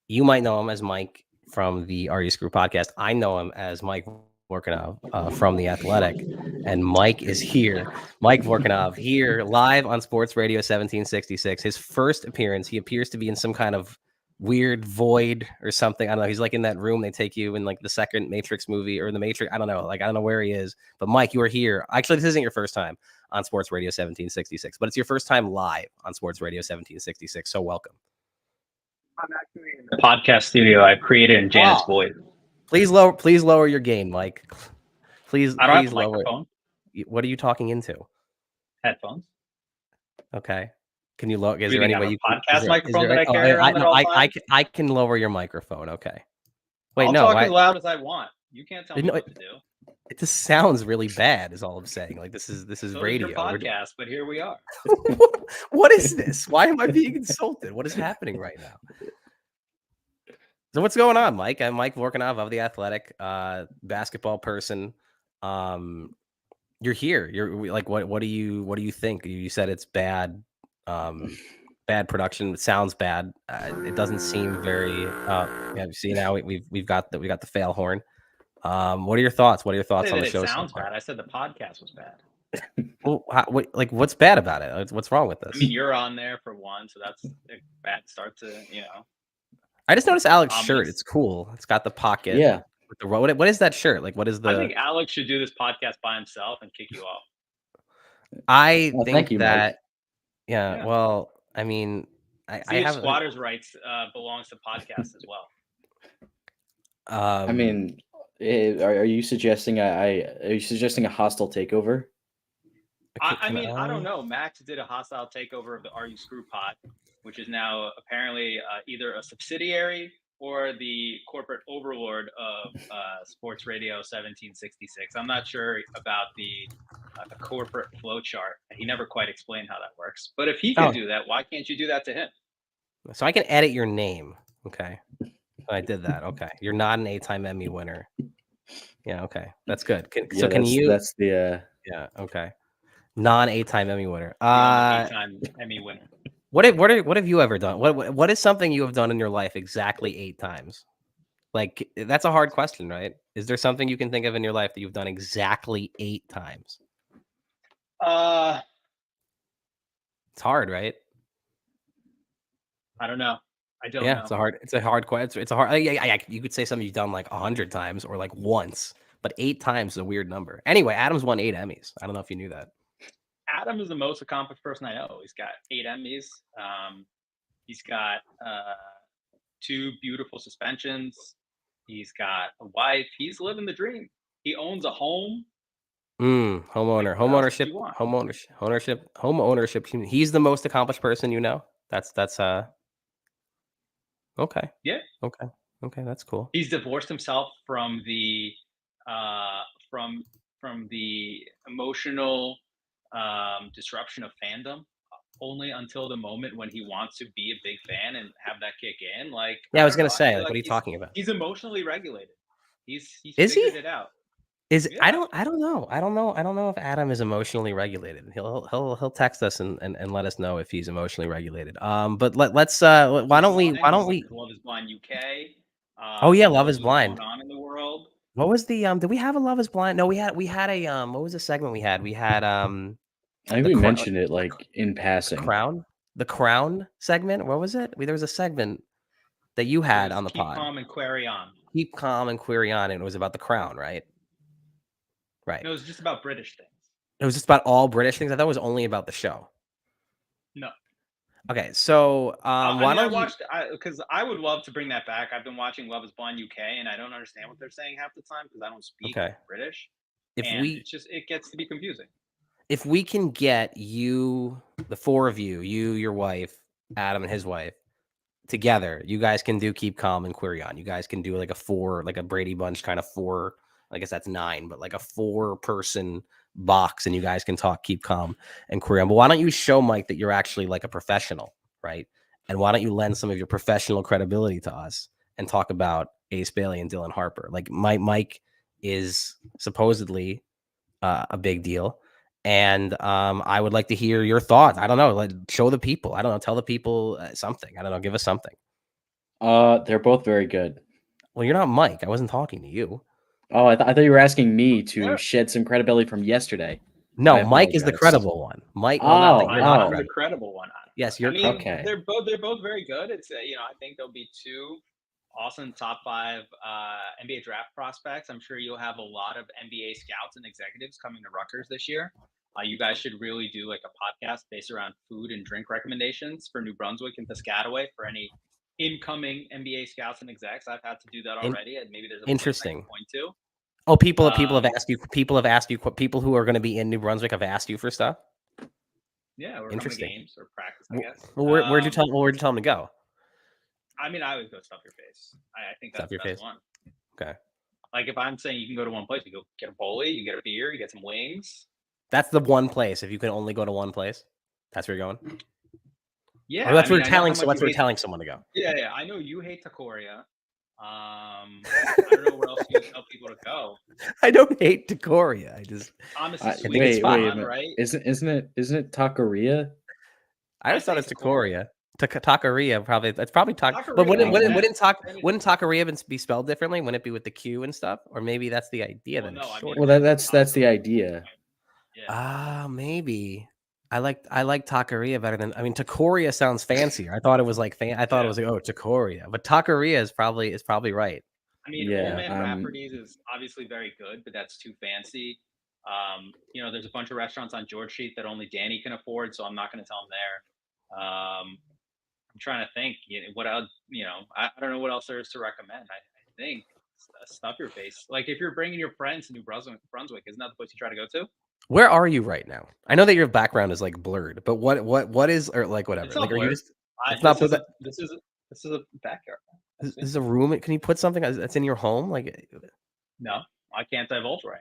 You might know him as Mike from the RU Screw podcast. I know him as Mike Vorkunov from The Athletic. And Mike is here. Mike Vorkunov here live on Sports Radio 1766. His first appearance, he appears to be in some kind of weird void or something. I don't know. He's like in that room they take you in like the second Matrix movie or the Matrix. I don't know. Like, I don't know where he is. But Mike, you are here. Actually, this isn't your first time on Sports Radio 1766, but it's your first time live on Sports Radio 1766. So welcome. I'm actually in the podcast studio I've created in Janet's voice. Please lower your gain, Mike. Please I don't have a lower microphone. it. What are you talking into? Headphones. Okay. Can you lower? Is You there any have way a you podcast microphone that I carry around at all times? I can lower your microphone. Okay. Wait, I'll no. talk as loud as I want. You can't tell me what to do. It just sounds really bad. Is all I'm saying. Like this is So radio. Your podcast, but here we are. What is this? Why am I being insulted? What is happening right now? So what's going on, Mike? I'm Mike Vorkunov of The Athletic, basketball person. You're here. You're like, what do you think? You said it's bad, bad production. It sounds bad. It doesn't seem very. Yeah, see now we've got the fail horn. What are your thoughts? What are your thoughts on the show? It sounds bad. I said the podcast was bad. Well, what's bad about it? What's wrong with this? I mean, you're on there for one, so that's a bad start to I just noticed Alec's shirt. It's cool. It's got the pocket. Yeah. With the what is that shirt? Like, what is the? I think Alec should do this podcast by himself and kick you off. I think thank you, that. Mike. Yeah. Well, I mean, I have squatters' rights belongs to podcasts as well. I mean, are you suggesting are you suggesting a hostile takeover? I mean, I don't know. Max did a hostile takeover of the RU Screw Pod, which is now apparently either a subsidiary or the corporate overlord of Sports Radio 1766. I'm not sure about the corporate flow chart. He never quite explained how that works. But if he can do that, why can't you do that to him? So I can edit your name. Okay. I did that. Okay. You're not an 8-time Emmy winner. Yeah. Okay. That's good. That's the yeah. Okay. Non 8-time Emmy winner. 8-time Emmy winner. What have you ever done? What is something you have done in your life exactly 8 times? Like, that's a hard question, right? Is there something you can think of in your life that you've done exactly 8 times? It's hard, right? I don't know. I don't Yeah, know. it's a hard question. It's a hard. Yeah, you could say something you've done like 100 times or like once, but 8 times is a weird number. Anyway, Adam's won 8 Emmys. I don't know if you knew that. Adam is the most accomplished person I know. He's got 8 Emmys. He's got 2 beautiful suspensions. He's got a wife. He's living the dream. He owns a home. Home ownership. He's the most accomplished person you know. That's okay. Yeah. Okay, that's cool. He's divorced himself from the from the emotional disruption of fandom only until the moment when he wants to be a big fan and have that kick in. Like, yeah, I was gonna say, like, what are you talking about? He's emotionally regulated. He's Is he? figured it out. Is Yeah. I don't know if Adam is emotionally regulated. He'll text us and let us know if he's emotionally regulated. But let's why don't we Love is Blind UK. Oh yeah, Love is Blind. Going on in the world. What was the did we have a Love is Blind? No, we had a what was the segment we had? We had I think we mentioned it like in passing. The Crown segment. What was it? There was a segment that you had on the pod. Keep calm and query on. Keep calm and query on, and it was about the Crown, right? Right. No, it was just about British things. It was just about all British things. I thought it was only about the show. No. Okay, so why don't you? Because I would love to bring that back. I've been watching Love is Blind UK, and I don't understand what they're saying half the time because I don't speak British. It gets to be confusing. If we can get you, the 4 of you, your wife, Adam and his wife, together, you guys can do Keep Calm and Query On. You guys can do like a 4, like a Brady Bunch kind of 4. I guess that's 9, but like a 4-person box, and you guys can talk Keep Calm and Query On. But why don't you show Mike that you're actually like a professional, right? And why don't you lend some of your professional credibility to us and talk about Ace Bailey and Dylan Harper? Like Mike is supposedly a big deal. And I would like to hear your thoughts. I don't know. Like, show the people. I don't know. Tell the people something. I don't know. Give us something. They're both very good. Well, you're not Mike. I wasn't talking to you. Oh, I thought you were asking me to shed some credibility from yesterday. No, Mike is the credible one. Mike. I'm the credible one. Yes, you're okay. They're both very good. It's I think there'll be 2 awesome top 5 NBA draft prospects. I'm sure you'll have a lot of NBA scouts and executives coming to Rutgers this year. You guys should really do like a podcast based around food and drink recommendations for New Brunswick and Piscataway for any incoming NBA scouts and execs. I've had to do that already, and maybe there's a interesting point too. Oh, people have asked you. People who are going to be in New Brunswick have asked you for stuff. Yeah, or interesting games or practice, I guess. Well, where'd you tell them to go? I mean, I always go Stuff Your Face. I think that's the best one. Okay. Like if I'm saying you can go to one place, you go get a bowlie, you get a beer, you get some wings. That's the one place. If you can only go to one place, that's where you're going. Yeah, or that's where telling someone to go. Yeah. I know you hate Tacoria. I don't know where else you tell people to go. I don't hate Tacoria. I just honestly wait, right? Isn't it Taqueria? I just thought it's Tacoria. Taqueria probably. That's probably Taqueria. But wouldn't Taqueria be spelled differently? Wouldn't it be with the Q and stuff? Or maybe that's the idea. That's the idea. Yeah. Maybe. I like Taqueria better than. I mean, Tacoria sounds fancier. I thought it was like I thought it was like Tacoria, but Taqueria is probably right. I mean, Old Man Rafferty's is obviously very good, but that's too fancy. There's a bunch of restaurants on George Street that only Danny can afford, so I'm not going to tell him there. I'm trying to think. What else? I don't know what else there is to recommend. I think Stuff Your Face. Like if you're bringing your friends to New Brunswick, isn't that the place you try to go to? Where are you right now? I know that your background is like blurred, but what is or like whatever? It's not like blurred. Are you just? It's not. This is a backyard. This is a room. Can you put something that's in your home? Like, no, I can't divulge where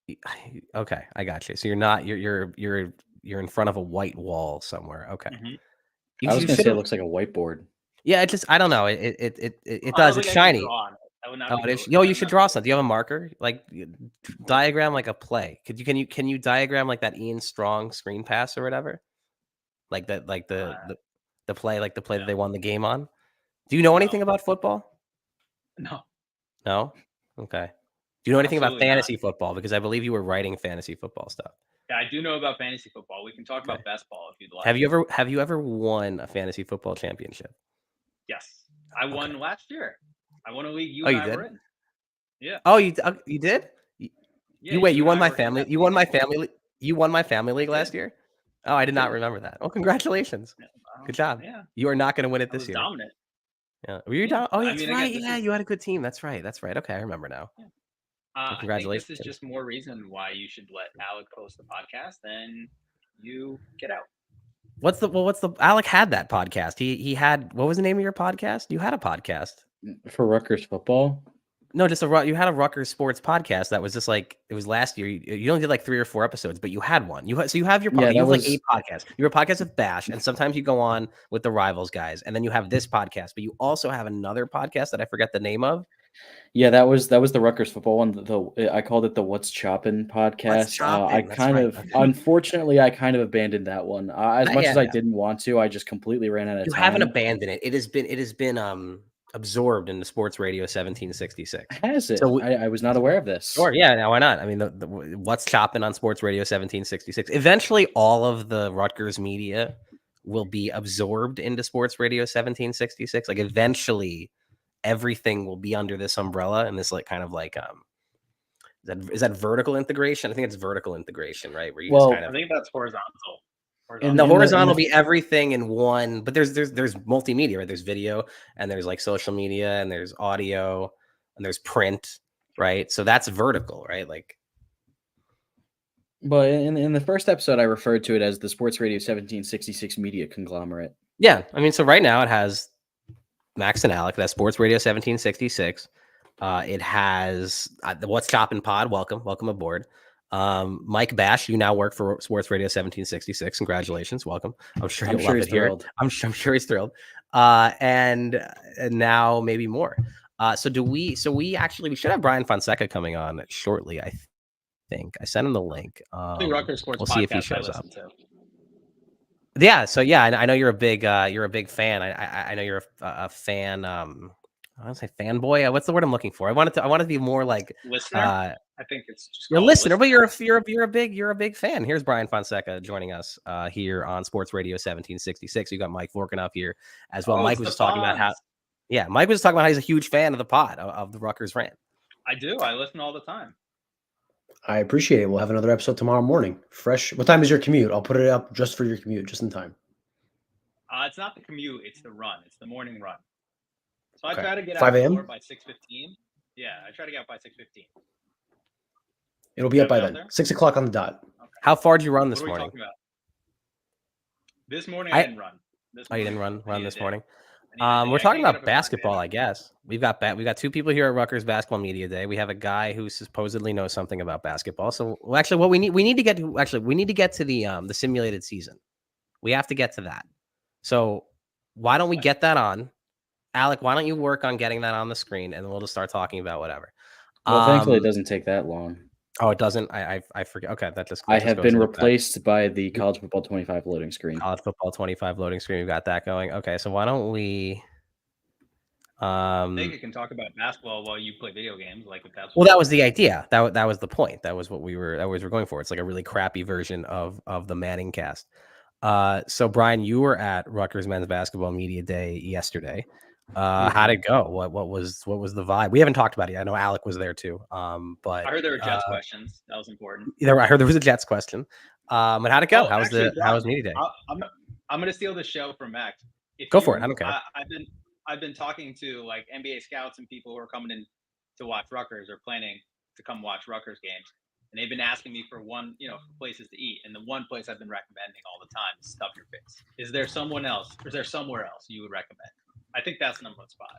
I am. Okay, I got you. So you're not. You're in front of a white wall somewhere. Okay. Mm-hmm. I was gonna say it looks like a whiteboard. Yeah, it just. I don't know. It does. It's shiny. You should draw something. Do you have a marker? Like diagram like a play. Can you diagram like that Ian Strong screen pass or whatever? Like that. Like the The play that they won the game on. Do you know anything about football? No. No? Okay. Do you know anything about Absolutely fantasy football? Because I believe you were writing fantasy football stuff. Yeah, I do know about fantasy football. We can talk about best ball if you'd like. Have you ever won a fantasy football championship? Yes. I won last year. I won a league you Oh, and you I did? were in. Yeah. Oh, you did? Yeah, You won and I my were in family. that You won league. my family. You won my family league last did. year. Oh, I did not did. remember that. Oh, congratulations! Good job. Yeah. You are not going to win it I this was year. dominant. Yeah. Were you Yeah. down? Oh, I that's mean, right. again, Yeah, you had a good team. That's right. That's right. Okay, I remember now. Yeah. Well, I think congratulations. this is just more reason why you should let Alec host the podcast and you get out. What's the Alec had that podcast. He had, what was the name of your podcast? You had a podcast. For Rutgers football. No, you had a Rutgers sports podcast that was just like, it was last year. You only did like 3 or 4 episodes, but you had one. So you have your podcast. You have like 8 podcasts. You have a podcast with Bash, and sometimes you go on with the Rivals guys, and then you have this podcast. But you also have another podcast that I forget the name of. Yeah, that was the Rutgers football one. I called it the What's Choppin' podcast. Unfortunately, I kind of abandoned that one. As much as I didn't want to, I just completely ran out of time. You haven't abandoned it. It has been absorbed into Sports Radio 1766. Has it? So I was not aware of this. Sure, yeah. Now why not? I mean, the What's Choppin' on Sports Radio 1766. Eventually, all of the Rutgers media will be absorbed into Sports Radio 1766. Like eventually, everything will be under this umbrella and this like kind of like is that vertical integration? I think it's vertical integration, right? Where you just kind of, I think that's horizontal. And the horizontal will be everything in one, but there's multimedia, right? There's video and there's like social media and there's audio and there's print, right? So that's vertical, right? Like, but in the first episode, I referred to it as the Sports Radio 1766 media conglomerate. Yeah, I mean, so right now it has Max and Alec. That's Sports Radio 1766. It has the What's Choppin' Pod. Welcome aboard. Mike Bash, you now work for Sports Radio 1766. Congratulations, welcome. I'm sure you'll love it here. I'm sure he's thrilled. And now maybe more. So we should have Brian Fonseca coming on shortly. I think I sent him the link. Rutgers Sports we'll podcast see if he shows up. Yeah. So yeah, I know you're a big fan. I know you're a fan. I don't say fanboy. What's the word I'm looking for? I want to be more like listener. I think it's just you're a listener, but you're a big fan. Here's Brian Fonseca joining us here on Sports Radio 1766. You got Mike Vorkunov here as well. Mike was just talking about Mike was talking about how he's a huge fan of the pod of the Rutgers Rant. I do. I listen all the time. I appreciate it. We'll have another episode tomorrow morning. Fresh. What time is your commute? I'll put it up just for your commute, just in time. It's not the commute. It's the run. It's the morning run. So I try to get out 5 a.m. by 6:15. Yeah, I try to get out by 6:15. It'll be up by then. 6 o'clock on the dot. Okay. How far did you run this morning? This morning I didn't run. You didn't run this morning? We're talking about basketball, I guess. We've got 2 people here at Rutgers Basketball Media Day. We have a guy who supposedly knows something about basketball. So actually, what we need to get to the simulated season. We have to get to that. So why don't we get that on? Alec, why don't you work on getting that on the screen, and we'll just start talking about whatever. Well, thankfully, it doesn't take that long. Oh, it doesn't. I forget. Okay, I have been replaced by the College Football 25 loading screen. College Football 25 loading screen. We've got that going. Okay, so why don't we? I think you can talk about basketball while you play video games, like with that. Well, that was the idea. That was the point. That was what we were going for. It's like a really crappy version of the Manning cast. So Brian, you were at Rutgers Men's Basketball Media Day yesterday. How'd it go? What was the vibe? We haven't taled about it. I know Alec was there too. But I heard there were Jets questions. That was important. I heard there was a Jets question. And how'd it go? How was Media Day? I'm gonna steal the show from Max. Go for it. I don't care. I've been talking to like NBA scouts and people who are coming in to watch Rutgers or planning to come watch Rutgers games. And they've been asking me for places to eat. And the one place I've been recommending all the time is Stuff Your Face. Is there someone else? Or is there somewhere else you would recommend? I think that's the number 1 spot.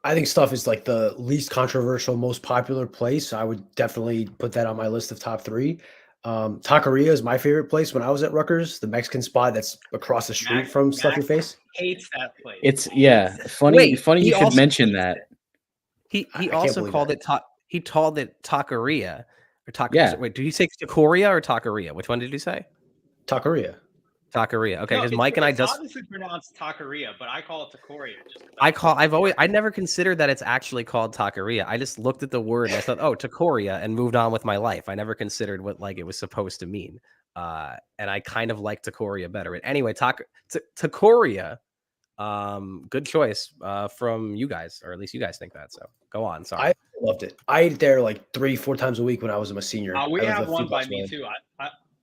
I think Stuff is like the least controversial, most popular place. I would definitely put that on my list of top 3. Taqueria is my favorite place when I was at Rutgers, the Mexican spot that's across the street from Stuff Your Face. Hates that place. It's funny. Funny you should mention that. He also called it taqueria or Yeah. Wait, did you say taqueria or taqueria? Which one did you say? Taqueria. Taqueria. Okay, No, because Mike and I it's just obviously pronounced taqueria, but I call it taqueria. I never considered that it's actually called taqueria. I just looked at the word and I thought, oh, taqueria, and moved on with my life. I never considered what like it was supposed to mean. And I kind of like taqueria better. But anyway, taqueria, good choice from you guys, or at least you guys think that. So go on. Sorry. I loved it. I ate there like 3-4 times a week when I was a senior. We I lived have a one few by blocks me away. too.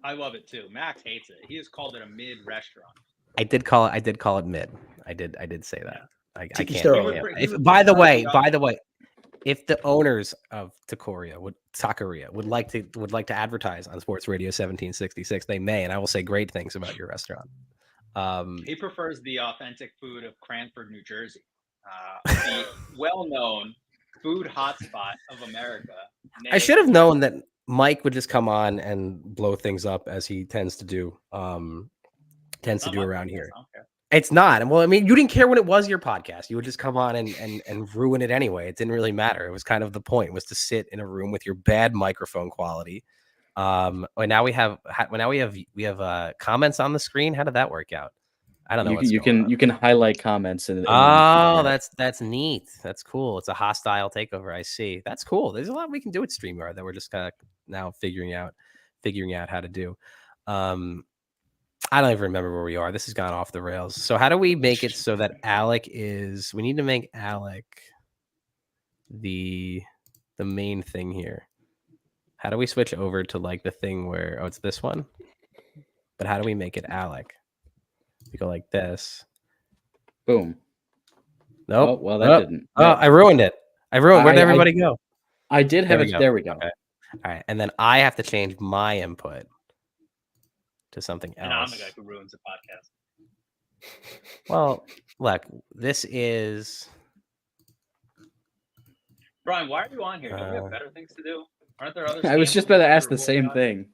I love it too. Max hates it. He has called it a mid restaurant. I did call it mid. I did say that. Yeah. I Each can't. their I own. can't. By the way, if the owners of Taqueria would like to advertise on Sports Radio 1766, they may, and I will say great things about your restaurant. He prefers the authentic food of Cranford, New Jersey, the well-known food hotspot of America. I should have known that Mike would just come on and blow things up as he tends to do around here. It's not. Well, I mean, you didn't care when it was your podcast. You would just come on and ruin it anyway. It didn't really matter. It was kind of the point, was to sit in a room with your bad microphone quality. And now we have comments on the screen. How did that work out? I don't know. You can highlight comments and that's neat. That's cool. It's a hostile takeover. I see. That's cool. There's a lot we can do with StreamYard that we're just kind of now figuring out how to do. I don't even remember where we are. This has gone off the rails. So how do we make it so that Alec is? We need to make Alec the main thing here. How do we switch over to like the thing where it's this one? But how do we make it Alec? We go like this. Boom. Nope. Oh, well, that didn't. Oh, I ruined it. Where'd everybody go? I did have it. There we go. Okay. All right. And then I have to change my input to something else. And I'm the guy who ruins the podcast. Well, look, this is... Brian, why are you on here? Don't we have better things to do? Aren't there other... I was just about to ask the same thing.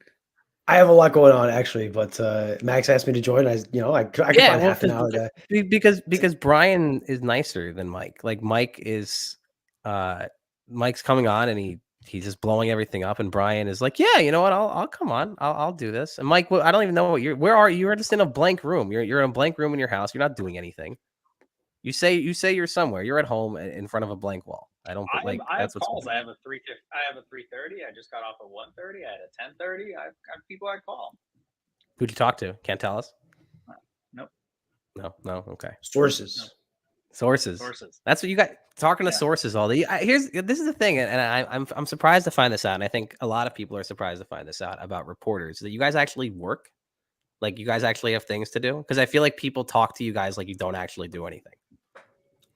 I have a lot going on actually, but Max asked me to join. I could find half an hour to... because Brian is nicer than Mike. Like Mike is, Mike's coming on and he's just blowing everything up, and Brian is like, yeah, you know what? I'll come on. I'll do this. And Mike, I don't even know where are you? You're just in a blank room. You're in a blank room in your house. You're not doing anything. You say you're somewhere. You're at home in front of a blank wall. I have calls. I have a 3:30. I just got off at 1:30. I had a 10:30. I've got people I call. Who'd you talk to? Can't tell us. Nope. No. Okay. Sources. No. Sources. That's what you got, talking to sources all day. This is the thing, and I'm surprised to find this out, and I think a lot of people are surprised to find this out about reporters, that you guys actually work, like you guys actually have things to do. Because I feel like people talk to you guys like you don't actually do anything.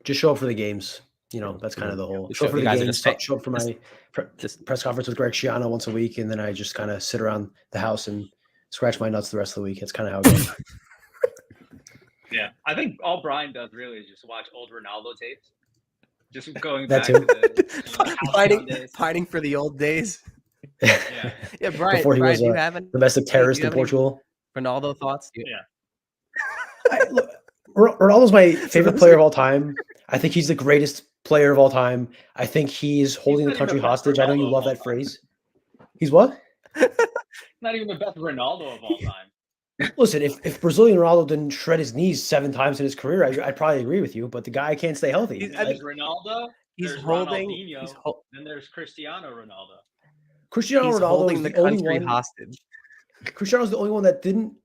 Just show up for the games. You know, that's kind of the whole. Show up for the games. Show up for my press conference with Greg Schiano once a week, and then I just kind of sit around the house and scratch my nuts the rest of the week. That's kind of how it goes. Yeah, I think all Brian does really is just watch old Ronaldo tapes. Just going back to the fighting for the old days. Yeah, Brian. Before he was do you have any domestic terrorist in Portugal. Ronaldo thoughts? Yeah. Ronaldo's my favorite player of all time. I think he's the greatest player of all time. I think he's holding the country hostage. I know you love that phrase. He's what? Not even the best Ronaldo of all time. Listen, if Brazilian Ronaldo didn't shred his knees 7 times in his career, I'd probably agree with you. But the guy can't stay healthy. There's Ronaldo. There's Ronaldinho. Then there's Cristiano Ronaldo. Cristiano Ronaldo holding is the country hostage. Cristiano's the only one that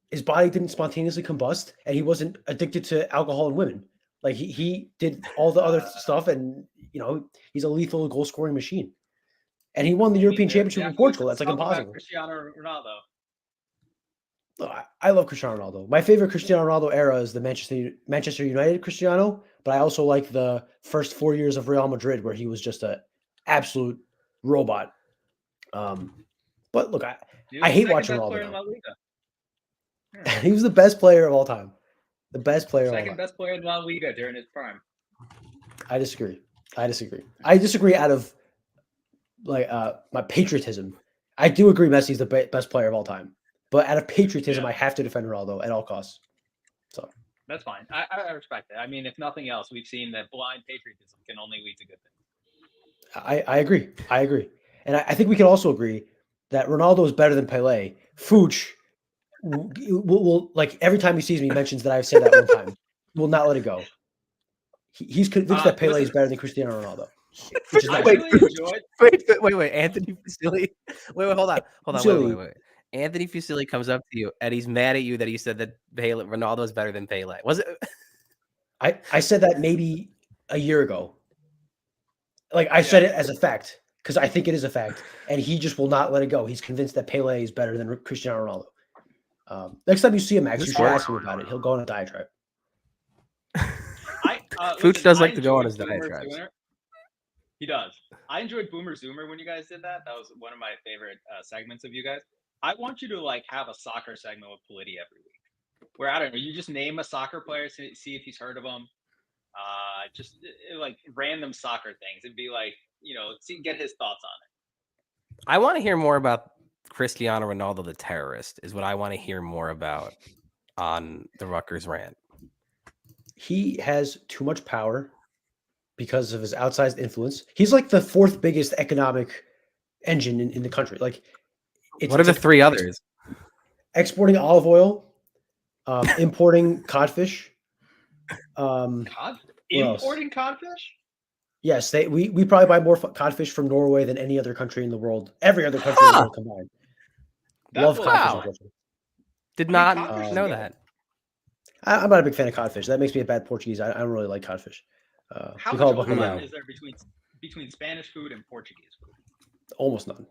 his body didn't spontaneously combust, and he wasn't addicted to alcohol and women. Like he did all the other stuff, and he's a lethal goal scoring machine. And he won the European Championship in Portugal. That's like impossible. Cristiano Ronaldo. Look, I love Cristiano Ronaldo. My favorite Cristiano Ronaldo era is the Manchester United Cristiano, but I also like the first 4 years of Real Madrid where he was just an absolute robot. But look, I hate watching Ronaldo. Yeah. He was the best player of all time. The best player. Second best player in La Liga during his prime. I disagree. I disagree out of my patriotism. I do agree Messi's the best player of all time. But out of patriotism, I have to defend Ronaldo at all costs. So that's fine. I respect it. I mean, if nothing else, we've seen that blind patriotism can only lead to good things. I agree. And I think we can also agree that Ronaldo is better than Pelé. Fuchs will like every time he sees me, he mentions that I say that one time. Will not let it go. He's convinced that Pele is better than Cristiano Ronaldo, which is I nice. really enjoyed. Wait. Anthony Fusilli. Wait. Hold on. Fusilli. Wait. Anthony Fusilli comes up to you and he's mad at you that he said that Ronaldo is better than Pele. Was it? I said that maybe a year ago. Like I said it as a fact because I think it is a fact, and he just will not let it go. He's convinced that Pele is better than Cristiano Ronaldo. Next time you see him, Max, you should ask him about it. He'll go on a diatribe. Fooch does like to go on his diatribes. He does. I enjoyed Boomer Zoomer when you guys did that. That was one of my favorite segments of you guys. I want you to like have a soccer segment with Politi every week, where I don't know, you just name a soccer player, see if he's heard of them. Just like random soccer things and be like, get his thoughts on it. I want to hear more about Cristiano Ronaldo, the terrorist, is what I want to hear more about on the Rutgers rant. He has too much power because of his outsized influence. He's like the fourth biggest economic engine in the country. Like, what are the three others? Exporting olive oil, importing codfish. Importing codfish? Yes, we probably buy more codfish from Norway than any other country in the world. Every other country in the world combined. Love codfish. Did not know that. I'm not a big fan of codfish. That makes me a bad Portuguese. I don't really like codfish. How much overlap is there between Spanish food and Portuguese food? Almost none.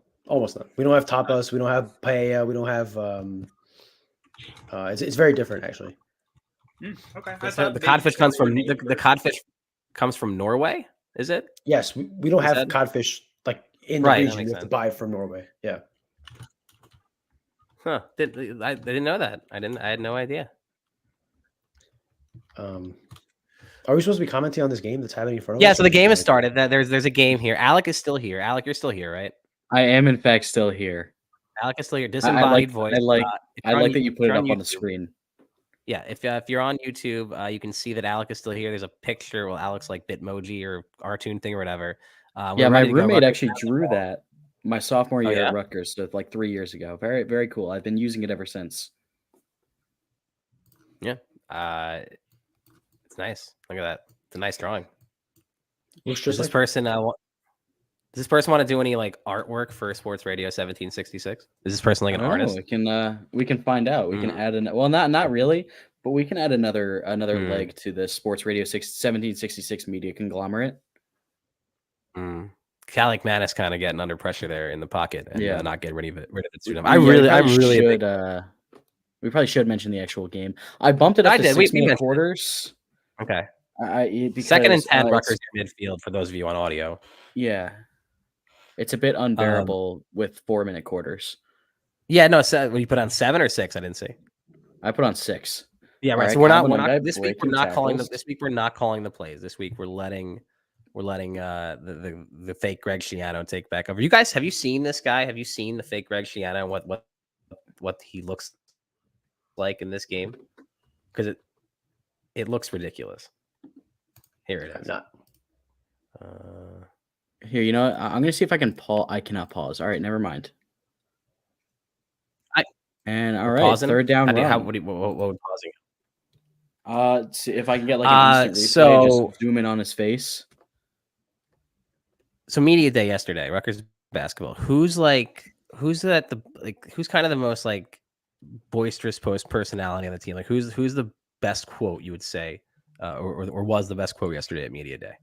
We don't have tapas. We don't have paella. We don't have. It's very different, actually. Okay. The codfish comes from the codfish comes from Norway. Is it? Yes, we don't have codfish like in the region. We have to buy it from Norway. Yeah. Huh? I didn't know that. I had no idea. Are we supposed to be commenting on this game that's happening in front of us? Yeah. So the game has started. There's a game here. Alec is still here. Alec, you're still here, right? I am in fact still here. Alec is still here. Disembodied voice. I like that you put it up on the screen. Yeah, if you're on YouTube, you can see that Alec is still here. There's a picture. Well, Alec's like Bitmoji or Cartoon thing or whatever. Yeah, my roommate actually drew that my sophomore year at Rutgers, so like 3 years ago. Very, very cool. I've been using it ever since. Yeah, it's nice. Look at that. It's a nice drawing. Does this person want to do any like artwork for Sports Radio 1766? Is this person like an artist? We can find out. We can add not really, but we can add another leg to the Sports Radio 1766 media conglomerate. Alec Manis kind of getting under pressure there in the pocket and not getting rid of it. We probably should mention the actual game. I bumped it up to 6 quarters. Okay. Because, 2nd and 10, Rutgers midfield for those of you on audio. Yeah. It's a bit unbearable with 4-minute quarters. Yeah, no. So you put on 7 or 6? I didn't see. I put on 6. Yeah, right. So we're not. This week we're not calling the. This week we're not calling the plays. This week we're letting the fake Greg Schiano take back over. You guys, have you seen this guy? Have you seen the fake Greg Schiano? What he looks like in this game? Because it looks ridiculous. Here it is. Not. Here, you know what? I'm gonna see if I can pause. I cannot pause. All right, never mind. All right, pausing? Third down run. What would pausing? See if I can get like an instant replay. Just zoom in on his face. So media day yesterday, Rutgers basketball. Who's kind of the most like boisterous personality on the team? Like who's the best quote you would say, or was the best quote yesterday at media day?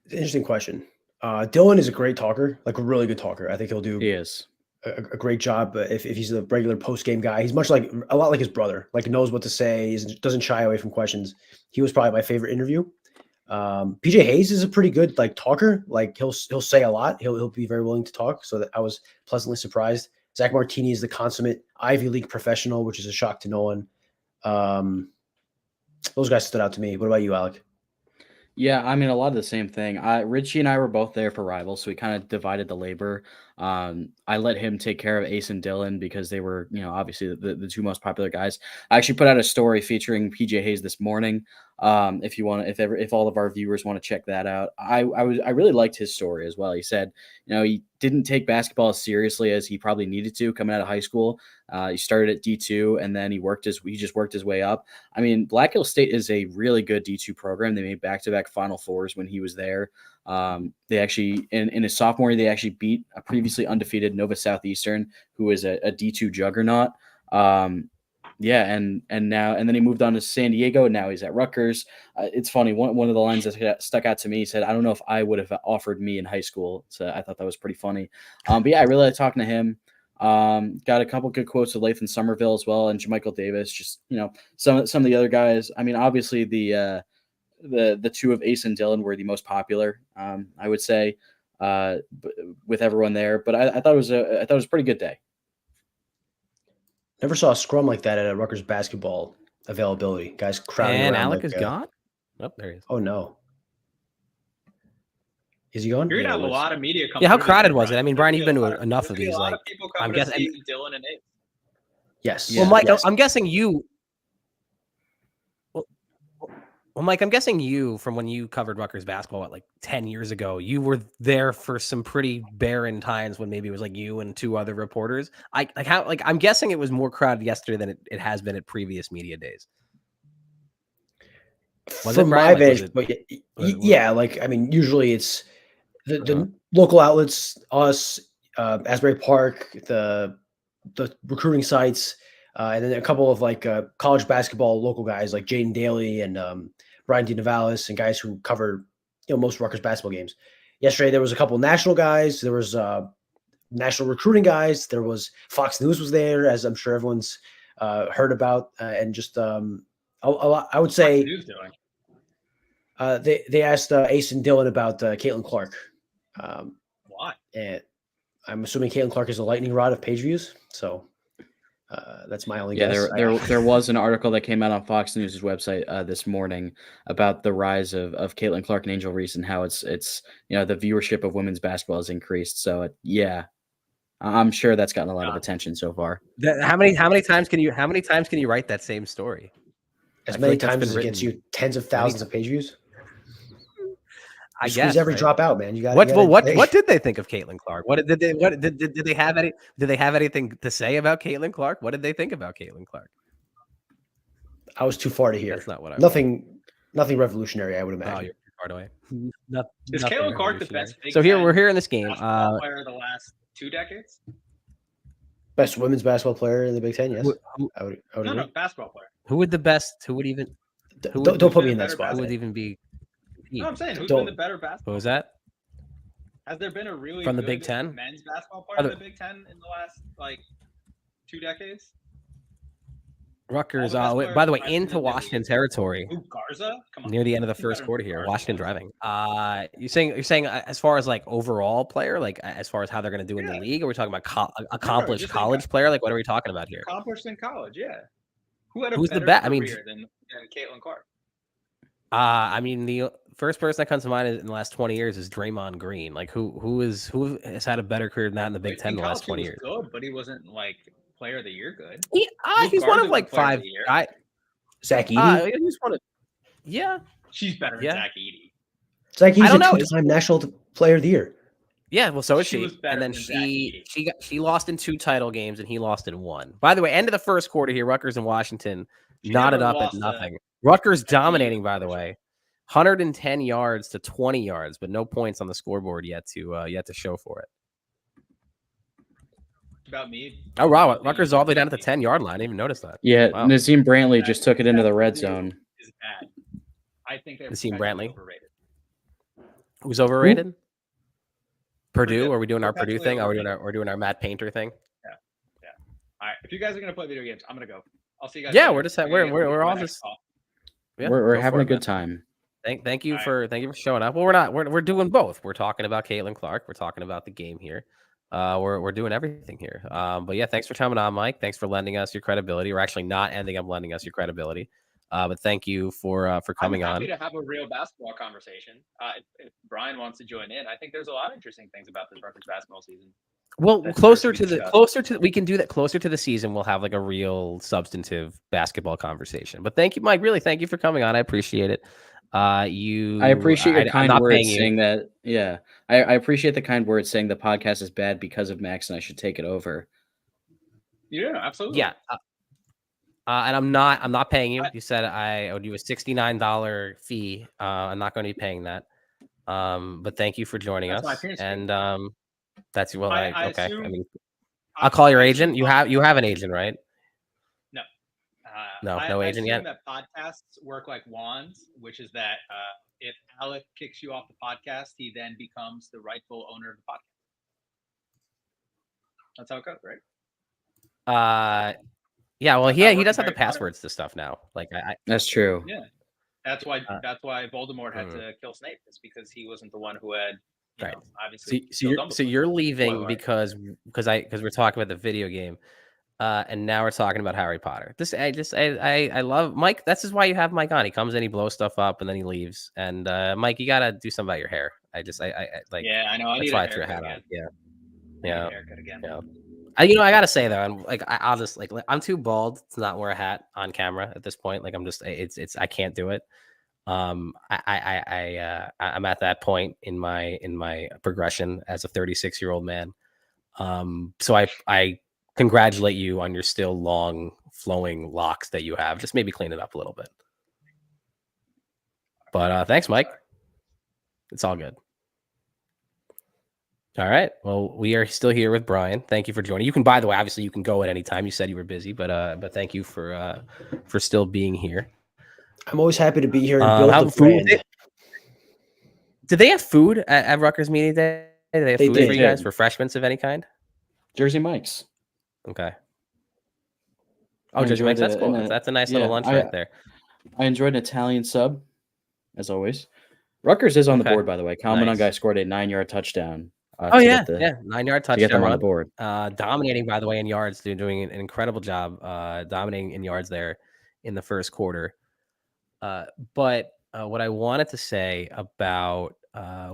Interesting question. Dylan is a great talker, like a really good talker. I think he'll do. He is a great job. If he's a regular post game guy, he's a lot like his brother. Like knows what to say, doesn't shy away from questions. He was probably my favorite interview. PJ Hayes is a pretty good like talker. Like he'll say a lot. He'll be very willing to talk. So that I was pleasantly surprised. Zach Martini is the consummate Ivy League professional, which is a shock to no one. Those guys stood out to me. What about you, Alec? Yeah, I mean, a lot of the same thing. Richie and I were both there for Rivals, so we kind of divided the labor. I let him take care of Ace and Dylan because they were, obviously the two most popular guys. I actually put out a story featuring PJ Hayes this morning. If you want to, if all of our viewers want to check that out, I really liked his story as well. He said, he didn't take basketball as seriously as he probably needed to coming out of high school. He started at D2 and then he just worked his way up. I mean, Black Hill State is a really good D2 program. They made back-to-back Final Fours when he was there. They actually, in his sophomore year, they actually beat a previously undefeated Nova Southeastern, who is a D2 juggernaut. And then he moved on to San Diego, and now he's at Rutgers. It's funny. One of the lines that stuck out to me, he said, "I don't know if I would have offered me in high school." So I thought that was pretty funny. But yeah, I really like talking to him. Got a couple good quotes of Lathan Somerville as well, and Jermichael Davis. Just some of the other guys. I mean, obviously the two of Ace and Dylan were the most popular. I would say, with everyone there. But I thought it was a pretty good day. Never saw a scrum like that at a Rutgers basketball availability. Guys crowding around. And Alec is gone? Oh, there he is. Oh, no. Is he gone? You're going to have a lot of media come Yeah, how through crowded this, was it? Brian. I mean, Brian, you've been to There's enough of gonna be these. a lot Like, of people I'm coming to guessing. see Dylan and Nate. Yes. Well, Mike, yes. I'm guessing you. Well, Mike, I'm guessing you, from when you covered Rutgers basketball, like 10 years ago, you were there for some pretty barren times when maybe it was like you and two other reporters. I'm guessing it was more crowded yesterday than it has been at previous media days. From my vantage, but yeah, like, I mean, usually it's the local outlets, us, Asbury Park, the recruiting sites, and then a couple of like college basketball local guys like Jaden Daly and Brian DeNavalis and guys who cover most Rutgers basketball games. Yesterday there was a couple national guys. There was national recruiting guys. There was Fox News was there, as I'm sure everyone's heard about, and just I would say they asked Ace and Dylan about Caitlin Clark. Why? And I'm assuming Caitlin Clark is a lightning rod of page views. So that's my only guess. There was an article that came out on Fox News' website this morning about the rise of Caitlin Clark and Angel Reese and how it's the viewership of women's basketball has increased. So I'm sure that's gotten a lot of attention so far. How many times can you write that same story? As many times as it gets you tens of thousands of page views. I guess every drop out, man. You got what did they think of Caitlin Clark? Did they have anything to say about Caitlin Clark? What did they think about Caitlin Clark? I was too far to hear. That's not what I nothing revolutionary, I would imagine. Oh, you're too far away. Is Caitlin Clark the best? So we're here in this game. Player of the last 2 decades. Best women's basketball player in the Big Ten. Yes, I would agree. No, basketball player. Who would even? Don't put me in that spot. Who would even be? No, I'm saying who's been the better basketball? What was that? Has there been a really from the good Big Ten men's basketball player in the Big Ten in the last 2 decades? Rutgers, by the way, into Washington territory. Garza? Come on. Near the end of the first quarter here. Washington driving. You're saying as far as like overall player, like as far as how they're going to do in the league, or are we talking about accomplished college player? Like what are we talking about here? Accomplished in college, yeah. Who's the best? I mean, than Caitlin Clark. I mean, the first person that comes to mind in the last 20 years is Draymond Green. Like who has had a better career than that in the Big Ten in the last 20 years? Good, but he wasn't like player of the year good. He's one of like 5. Zach Edey. He's one of. Yeah, she's better than Zach Edey. Zach Edey's a 2-time national player of the year. Yeah, well, so is she. And then she lost in 2 title games, and he lost in 1. By the way, end of the first quarter here, Rutgers and Washington knotted up at nothing. Rutgers dominating, by the way, 110 yards to 20 yards, but no points on the scoreboard yet to show for it. About me. Oh wow, Rutgers all the way down at the 10-yard line. I didn't even notice that. Yeah, wow. Nazim Brantley just took it into the red zone. Is bad. I think Nazim Brantley overrated. Who's overrated? Purdue? Are we doing our Purdue thing? Are we doing our Matt Painter thing? Yeah. All right. If you guys are gonna play video games, I'm gonna go. I'll see you guys. Yeah, we're just we're all just. Yeah, we're having a good time. Thank you for showing up. Well, we're not. We're doing both. We're talking about Caitlin Clark. We're talking about the game here. We're doing everything here. But yeah, thanks for coming on, Mike. Thanks for lending us your credibility. We're actually not ending up lending us your credibility. But thank you for coming on. I'm happy to have a real basketball conversation. If Brian wants to join in, I think there's a lot of interesting things about this Rutgers basketball season. Well, That's closer first to week the stuff. we can do that closer to the season. We'll have like a real substantive basketball conversation. But thank you, Mike. Really, thank you for coming on. I appreciate it. I appreciate your I'm kind not paying words you. saying that. Yeah, I appreciate the kind words saying the podcast is bad because of Max and I should take it over. Yeah, absolutely. Yeah. And I'm not paying you. You said I owed you a $69 fee. I'm not going to be paying that. But thank you for joining That's my us. appearance fee. And that's well, I okay. assume. I mean, I'll call your I agent. assume You have an agent, right? No. No I agent assume yet. that podcasts work like wands, which is that if Alec kicks you off the podcast, he then becomes the rightful owner of the podcast. That's how it goes, right? Yeah. Well, That's how it he worked does in have the Harry Potter. passwords to stuff now. Like That's true. Yeah, that's why Voldemort had to kill Snape. It's because he wasn't the one who had, Right. obviously. So you're leaving Spoiler. because we're talking about the video game, and now we're talking about Harry Potter. I love Mike. This is why you have Mike on. He comes in, he blows stuff up, and then he leaves. And Mike, you gotta do something about your hair. I like. Yeah, I know. I That's need why a I threw a haircut hat on. again. Yeah. Haircut again. Yeah. I gotta say though, I'll just like I'm too bald to not wear a hat on camera at this point. Like I'm just I can't do it. I'm at that point in my progression as a 36-year-old man. So I congratulate you on your still long flowing locks that you have. Just maybe clean it up a little bit. But thanks, Mike. It's all good. All right. Well, we are still here with Brian. Thank you for joining. You can, by the way, obviously you can go at any time. You said you were busy, but thank you for still being here. I'm always happy to be here and build the brand. Did they have food at Rutgers Media Day? Did they have food for you guys? Refreshments of any kind? Jersey Mike's. Okay. Oh, Jersey Mike's. That's cool. That's a nice little lunch right there. I enjoyed an Italian sub, as always. Rutgers is on the board, by the way. Kalmanon guy scored a 9-yard touchdown. 9-yard touchdown. To get them on the board. Dominating, by the way, in yards. They're doing an incredible job dominating in yards there in the first quarter. But what I wanted to say about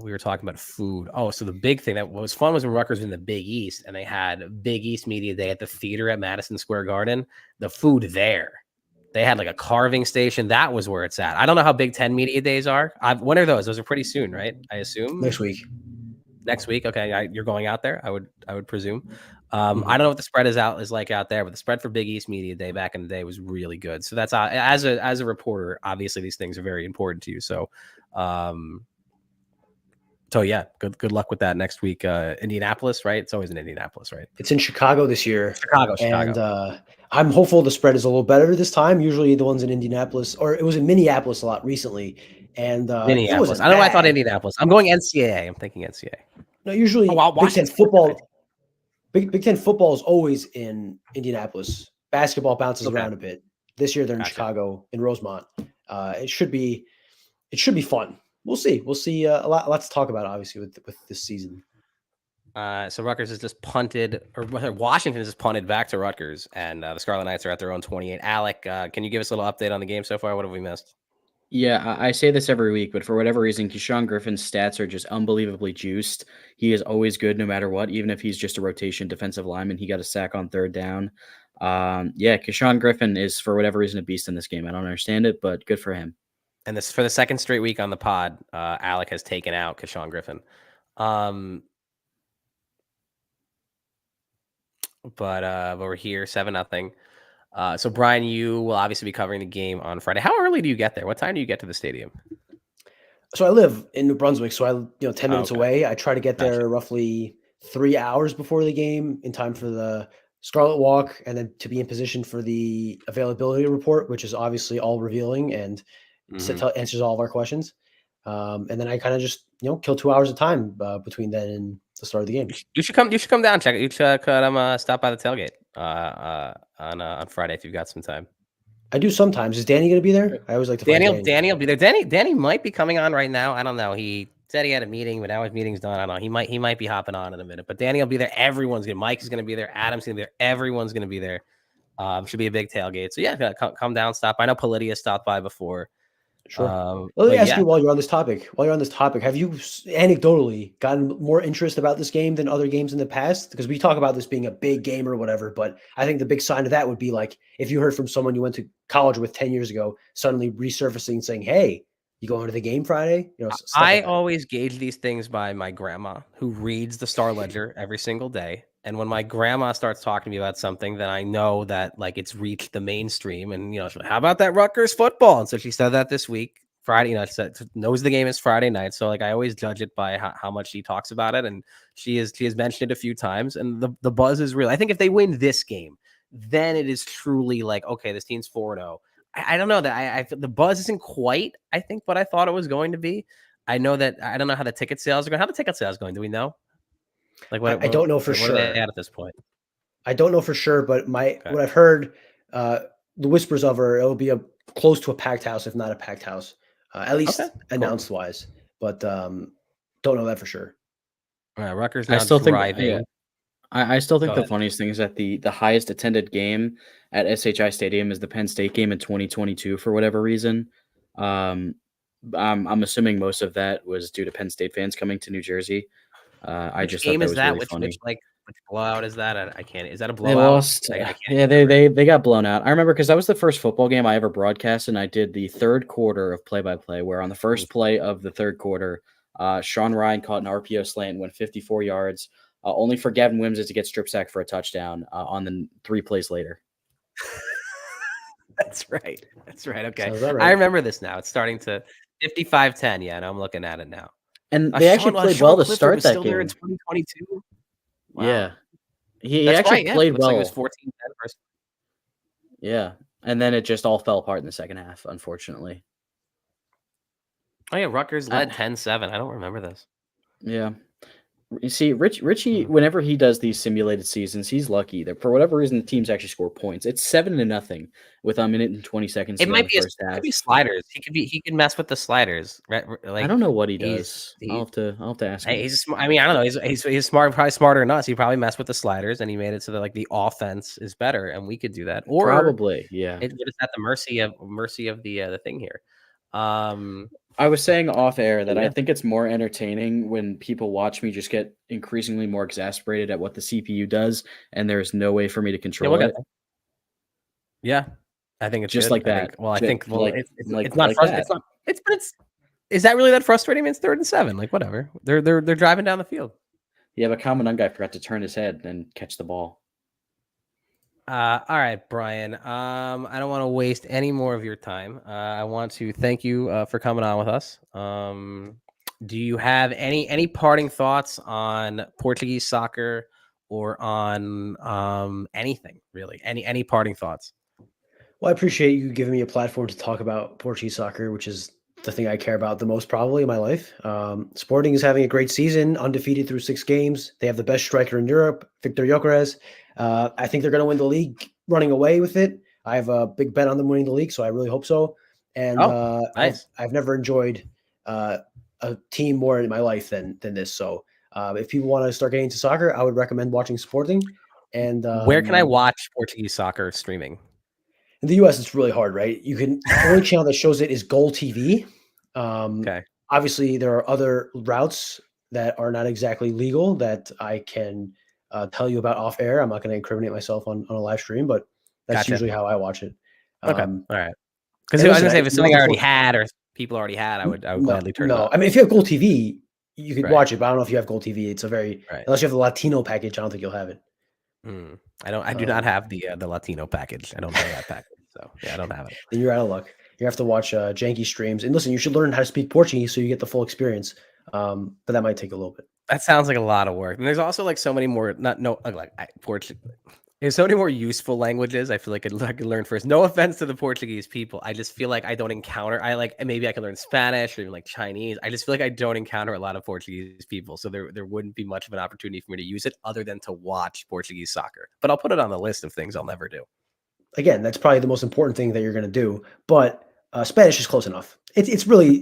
we were talking about food. Oh, so the big thing that was fun was when Rutgers was in the Big East and they had Big East Media Day at the theater at Madison Square Garden. The food there, they had like a carving station. That was where it's at. I don't know how Big Ten Media Days are. When are those? Those are pretty soon, right? I assume next week. Next week, okay. You're going out there. I would presume. I don't know what the spread is like out there, but the spread for Big East Media Day back in the day was really good. So that's as a reporter, obviously these things are very important to you. So, yeah, good luck with that next week. Indianapolis, right? It's always in Indianapolis, right? It's in Chicago this year. Chicago. And I'm hopeful the spread is a little better this time. Usually the ones in Indianapolis, or it was in Minneapolis a lot recently. And Minneapolis. I don't know why I thought Indianapolis. I'm going NCAA. I'm thinking NCAA. No, usually Big Ten football. Big Ten football is always in Indianapolis. Basketball bounces around a bit. This year they're in Chicago, in Rosemont. It should be fun. We'll see. We'll see a lot to talk about, obviously, with this season. So Rutgers has just punted, or Washington has just punted back to Rutgers, and the Scarlet Knights are at their own 28. Alec, can you give us a little update on the game so far? What have we missed? Yeah, I say this every week, but for whatever reason, Keshawn Griffin's stats are just unbelievably juiced. He is always good no matter what, even if he's just a rotation defensive lineman. He got a sack on third down. Keshawn Griffin is, for whatever reason, a beast in this game. I don't understand it, but good for him. And this for the second straight week on the pod, Alec has taken out Keshawn Griffin. But we're here 7-0. So Brian, you will obviously be covering the game on Friday. How early do you get there? What time do you get to the stadium? So I live in New Brunswick, so 10 minutes away. I try to get there roughly 3 hours before the game in time for the Scarlet Walk, and then to be in position for the availability report, which is obviously all revealing and answers all of our questions. And then I kind of just kill 2 hours of time between then and the start of the game. You should come down, check it. You should stop by the tailgate on Friday if you've got some time. I do sometimes. Is Danny going to be there? I always like to. Danny will be there. Danny might be coming on right now. I don't know. He said he had a meeting, but now his meeting's done. I don't know. He might be hopping on in a minute. But Danny will be there. Everyone's gonna. Mike is going to be there. Adam's going to be there. Everyone's going to be there. Should be a big tailgate. So yeah, come down, stop. I know Polidia stopped by before. Sure. Let me But ask yeah, you while you're on this topic. Have you anecdotally gotten more interest about this game than other games in the past? Because we talk about this being a big game or whatever, but I think the big sign of that would be like if you heard from someone you went to college with 10 years ago, suddenly resurfacing saying, "Hey, you going to the game Friday?" Stuff I like that. always gauge these things by my grandma, who reads the Star Ledger every single day. And when my grandma starts talking to me about something, then I know that like it's reached the mainstream. And she's like, how about that Rutgers football? And so she said that this week, Friday. Knows the game is Friday night. So like I always judge it by how much she talks about it, and she has mentioned it a few times. And the buzz is real. I think if they win this game, then it is truly like, okay, this team's 4-0. I don't know that I the buzz isn't quite, I think, what I thought it was going to be. I know that I don't know how the ticket sales are going. How the ticket sales going? Do we know? Like I don't know for what are they sure. at this point? I don't know for sure, but Okay. what I've heard, the whispers of her, it'll be close to a packed house, if not a packed house, at least Okay, cool. announced wise. But don't know that for sure. All right, Rutgers I now still think, driving. I still think Go the ahead. funniest thing is that the highest attended game at SHI Stadium is the Penn State game in 2022 for whatever reason. I'm assuming most of that was due to Penn State fans coming to New Jersey. I Which just thought game that is was that? really Which funny. which blowout is that? I can't. Is that a They blowout? lost. I can't. Yeah, they got blown out. I remember because that was the first football game I ever broadcast, and I did the third quarter of play-by-play. Where on the first play of the third quarter, Sean Ryan caught an RPO slant and went 54 yards, only for Gavin Wimsatt to get strip sacked for a touchdown on the 3 plays later. That's right. That's right. Okay, Sounds about right. I remember this now. It's starting to 55-10. Yeah, and I'm looking at it now. And they actually played well to Clifford start was that still game. there in 2022. Wow. Yeah, he That's actually right. Yeah, played looks like it well. was 14-10 first. Yeah, and then it just all fell apart in the second half, unfortunately. Oh yeah, Rutgers led 10-7. I don't remember this. Yeah. You see, Richie, whenever he does these simulated seasons, he's lucky that for whatever reason the teams actually score points. It's 7-0 with a minute and 20 seconds It to go in might the be first half. could be sliders. He can mess with the sliders. Right? Like I don't know what he he's- does. I'll have to ask him. He's smart. I mean, I don't know. He's smart, probably smarter than us. He probably messed with the sliders, and he made it so that like the offense is better, and we could do that. Or Probably, yeah. we're just at the mercy of the thing here. I was saying off air that Yeah. I think it's more entertaining when people watch me just get increasingly more exasperated at what the CPU does, and there's no way for me to control it. Yeah, I think it's Just good. like I think, that. well, I Ju- think well, like- it's like- not like frustrating. that. Is that really that frustrating? I mean, it's 3rd and 7. Like whatever. They're driving down the field. Yeah, but Commandant guy forgot to turn his head and catch the ball. All right, Brian. I don't want to waste any more of your time. I want to thank you for coming on with us. Do you have any parting thoughts on Portuguese soccer or on anything really? Any parting thoughts? Well, I appreciate you giving me a platform to talk about Portuguese soccer, which is the thing I care about the most probably in my life. Sporting is having a great season, undefeated through 6 games. They have the best striker in Europe, Victor Gyökeres. I think they're going to win the league running away with it. I have a big bet on them winning the league, so I really hope so. And nice. I've never enjoyed a team more in my life than this. So if people want to start getting into soccer, I would recommend watching Sporting. And where can I watch Portuguese soccer streaming? in the US, it's really hard, right? The only channel that shows it is Goal TV. Okay. Obviously, there are other routes that are not exactly legal that I can tell you about off air. I'm not going to incriminate myself on a live stream, but that's Gotcha. usually how I watch it. Okay. All right. Because and I was listen, gonna say if it's something I already looking had or people already had, I would gladly turn it No, on. I mean, if you have Goal TV, you could Right. watch it, but I don't know if you have Goal TV. It's a very Right. unless you have the Latino package, I don't think you'll have it. I do not have the Latino package. I don't have that package. So yeah, I don't have it. Then you're out of luck. You have to watch janky streams. And listen, you should learn how to speak Portuguese so you get the full experience. But that might take a little bit. That sounds like a lot of work. And there's also like so many more there's so many more useful languages I feel like I could learn first. No offense to the Portuguese people. I just feel like I don't encounter maybe I could learn Spanish or even like Chinese. I just feel like I don't encounter a lot of Portuguese people. So there wouldn't be much of an opportunity for me to use it other than to watch Portuguese soccer. But I'll put it on the list of things I'll never do. Again, that's probably the most important thing that you're going to do. But Spanish is close enough. It's really,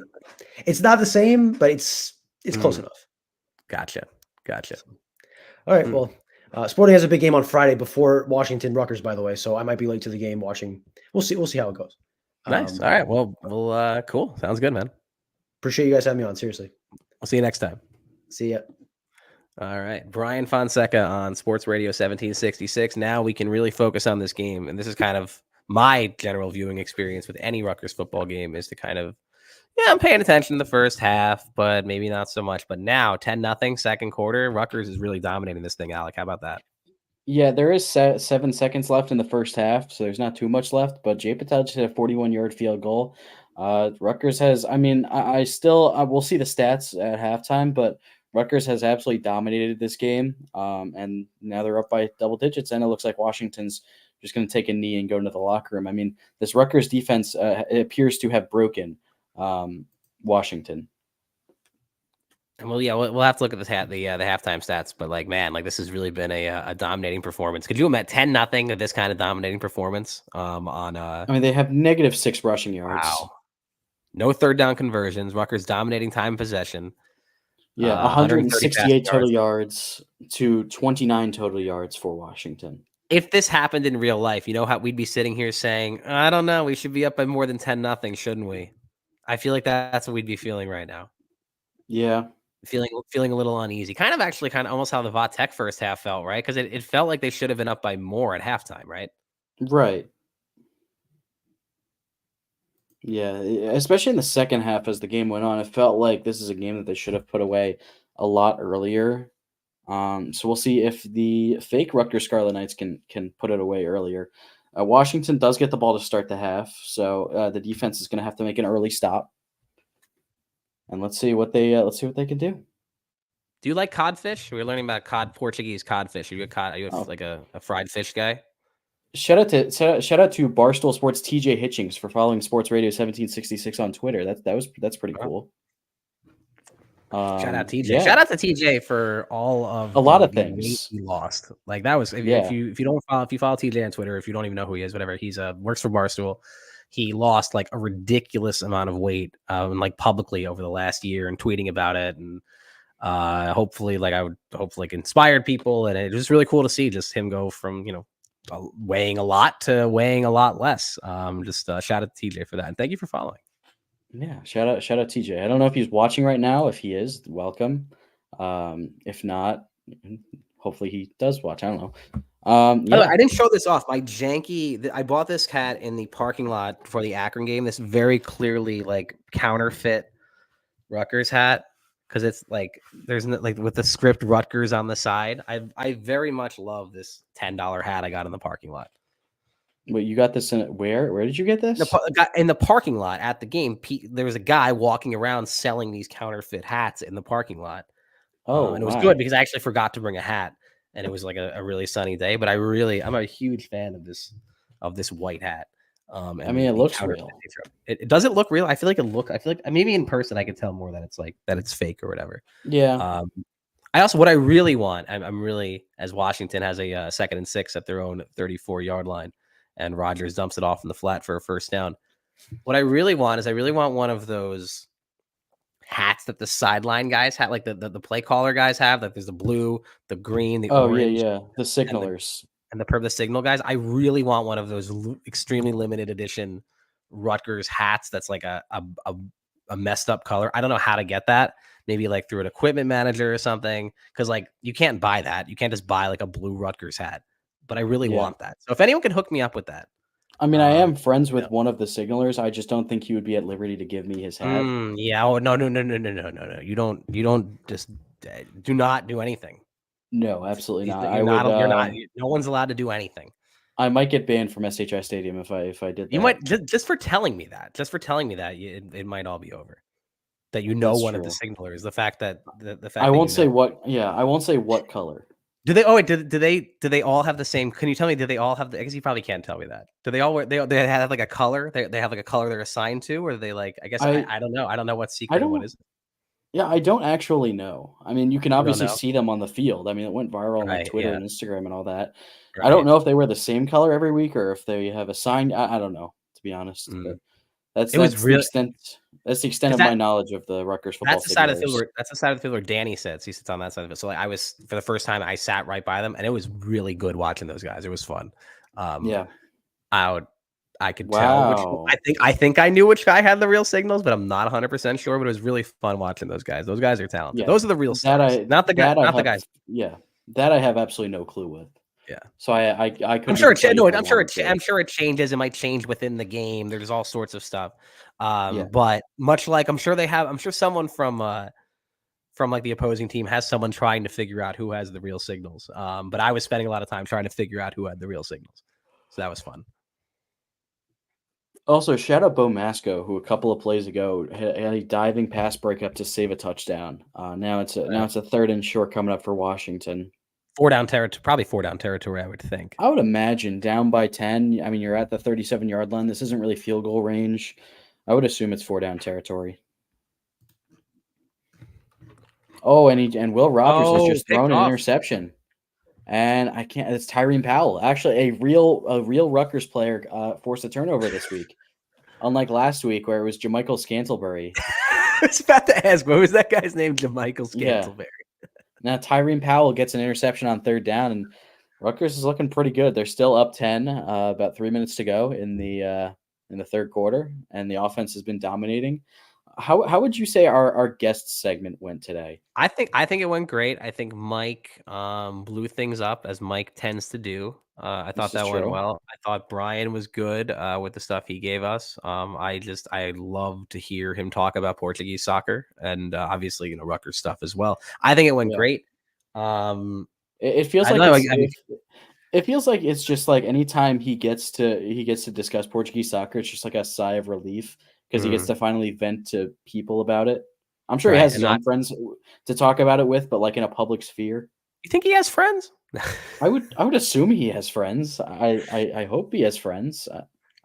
it's not the same, but it's close enough. Gotcha. All right. Well, Sporting has a big game on Friday before Washington Rutgers, by the way. So I might be late to the game watching. We'll see how it goes. Nice. All right. Well, cool. Sounds good, man. Appreciate you guys having me on. Seriously. I'll see you next time. See ya. All right. Brian Fonseca on Sports Radio 1766. Now we can really focus on this game. And this is kind of my general viewing experience with any Rutgers football game, is to kind of, I'm paying attention in the first half, but maybe not so much. But now 10-0 second quarter, Rutgers is really dominating this thing. Alec, how about that? Yeah, there is 7 seconds left in the first half, so there's not too much left. But Jay Patel just hit a 41-yard field goal. Rutgers has, I mean, I still, we'll see the stats at halftime, but Rutgers has absolutely dominated this game, and now they're up by double digits, and it looks like Washington's just going to take a knee and go into the locker room. I mean, this Rutgers defense it appears to have broken Washington. And we'll have to look at the halftime stats, but like, man, like this has really been a dominating performance. Could you imagine 10-0 of this kind of dominating performance? I mean, they have -6 rushing yards. Wow. No third down conversions. Rutgers dominating time possession. Yeah, 168 total yards to 29 total yards for Washington. If this happened in real life, you know how we'd be sitting here saying, I don't know, we should be up by more than 10-0, shouldn't we? I feel like that's what we'd be feeling right now. Yeah. Feeling a little uneasy. Kind of almost how the Vatech first half felt, right? Because it felt like they should have been up by more at halftime, right? Right. Yeah, especially in the second half as the game went on, it felt like this is a game that they should have put away a lot earlier. So we'll see if the fake Rutgers Scarlet Knights can put it away earlier. Washington does get the ball to start the half, so the defense is going to have to make an early stop. And let's see what they can do. Do you like codfish? We're learning about Portuguese codfish. Are you like a fried fish guy? Shout out to Barstool Sports TJ Hitchings for following Sports Radio 1766 on Twitter. That's pretty cool. Shout out TJ. Yeah. Shout out to TJ for all of a lot of things he lost. Like that was if you follow TJ on Twitter, if you don't even know who he is, whatever, he's works for Barstool. He lost like a ridiculous amount of weight like publicly over the last year and tweeting about it, and hopefully inspired people, and it was really cool to see just him go from weighing a lot to weighing a lot less. Shout out to TJ for that, and thank you for following. Yeah, shout out TJ. I don't know if he's watching right now. If he is, welcome. If not, hopefully he does watch. I don't know. I didn't show this off. My janky. I bought this hat in the parking lot for the Akron game. This very clearly like counterfeit Rutgers hat, because it's like there's like with the script Rutgers on the side. I very much love this $10 hat I got in the parking lot. Wait, you got this in where? Where did you get this? In the parking lot at the game. There was a guy walking around selling these counterfeit hats in the parking lot. Oh, and it was good because I actually forgot to bring a hat, and it was like a really sunny day. But I'm a huge fan of this white hat. I mean, it looks real. It doesn't look real. I feel like maybe in person I could tell more that it's fake or whatever. Yeah. What I really want, I'm really, as Washington has a 2nd and 6 at their own 34-yard line, and Rodgers dumps it off in the flat for a first down. What I really want is one of those hats that the sideline guys have, like the play caller guys have. Like there's the blue, the green, the orange. Yeah, the signalers. And the signal guys. I really want one of those extremely limited edition Rutgers hats that's like a messed up color. I don't know how to get that. Maybe like through an equipment manager or something. Because like you can't buy that. You can't just buy like a blue Rutgers hat. But I really want that. So if anyone can hook me up with that. I mean, I am friends with one of the signalers. I just don't think he would be at liberty to give me his hat. Yeah. Oh, no. You don't just do not do anything. No, absolutely not. No one's allowed to do anything. I might get banned from SHI Stadium if I did that. You might just for telling me that. It might all be over. That one of the signalers. The fact that I won't say what. Yeah, I won't say what color. Do they? Oh wait, do they all have the same? Can you tell me? Do they all have? I guess you probably can't tell me that. Do they all? They have like a color. They have like a color they're assigned to, or they like? I guess I don't know. I don't know what's secret. What is it? Yeah, I don't actually know. I mean, you can obviously see them on the field. I mean, it went viral on Twitter and Instagram and all that. Right. I don't know if they wear the same color every week or if they have assigned. I don't know, to be honest. But that's the extent of my knowledge of the Rutgers football. That's the side of the field. That's the side of the field where Danny sits. He sits on that side of it. So like for the first time, I sat right by them, and it was really good watching those guys. It was fun. I I could tell which Wow. I think I knew which guy had the real signals, but I'm not 100% sure. But it was really fun watching those guys. Those guys are talented. Yeah, Those are the real stars, not the guy, not the guys. Yeah, that I have absolutely no clue with. Yeah. So I couldn't I'm sure even tell you if I I'm sure wanted to. I'm sure it changes. It might change within the game. There's all sorts of stuff. Yeah. But much like I'm sure someone from like the opposing team has someone trying to figure out who has the real signals. But I was spending a lot of time trying to figure out who had the real signals. So that was fun. Also, shout out Bo Masco, who a couple of plays ago had a diving pass breakup to save a touchdown. Now it's a 3rd and short coming up for Washington. 4 down territory, probably 4 down territory, I would think. I would imagine down by 10. I mean, you're at the 37-yard line. This isn't really field goal range. I would assume it's 4 down territory. Oh, and Will Rogers has just thrown an interception. And I can't. It's Tyreen Powell, actually a real Rutgers player, forced a turnover this week, unlike last week where it was Jermichael Scantlebury. I was about to ask, what was that guy's name? Jermichael Scantlebury. Yeah. Now Tyreen Powell gets an interception on 3rd down, and Rutgers is looking pretty good. They're still up 10, about 3 minutes to go in the 3rd quarter, and the offense has been dominating. How would you say our guest segment went today? I think it went great. I think Mike blew things up, as Mike tends to do. I thought that went well. I thought Brian was good with the stuff he gave us. I love to hear him talk about Portuguese soccer and obviously Rutgers stuff as well. I think it went great. It feels it feels like it's just like anytime he gets to discuss Portuguese soccer, it's just like a sigh of relief because he gets to finally vent to people about it. I'm sure he has his own friends to talk about it with, but like in a public sphere. You think he has friends? I would assume he has friends. I hope he has friends.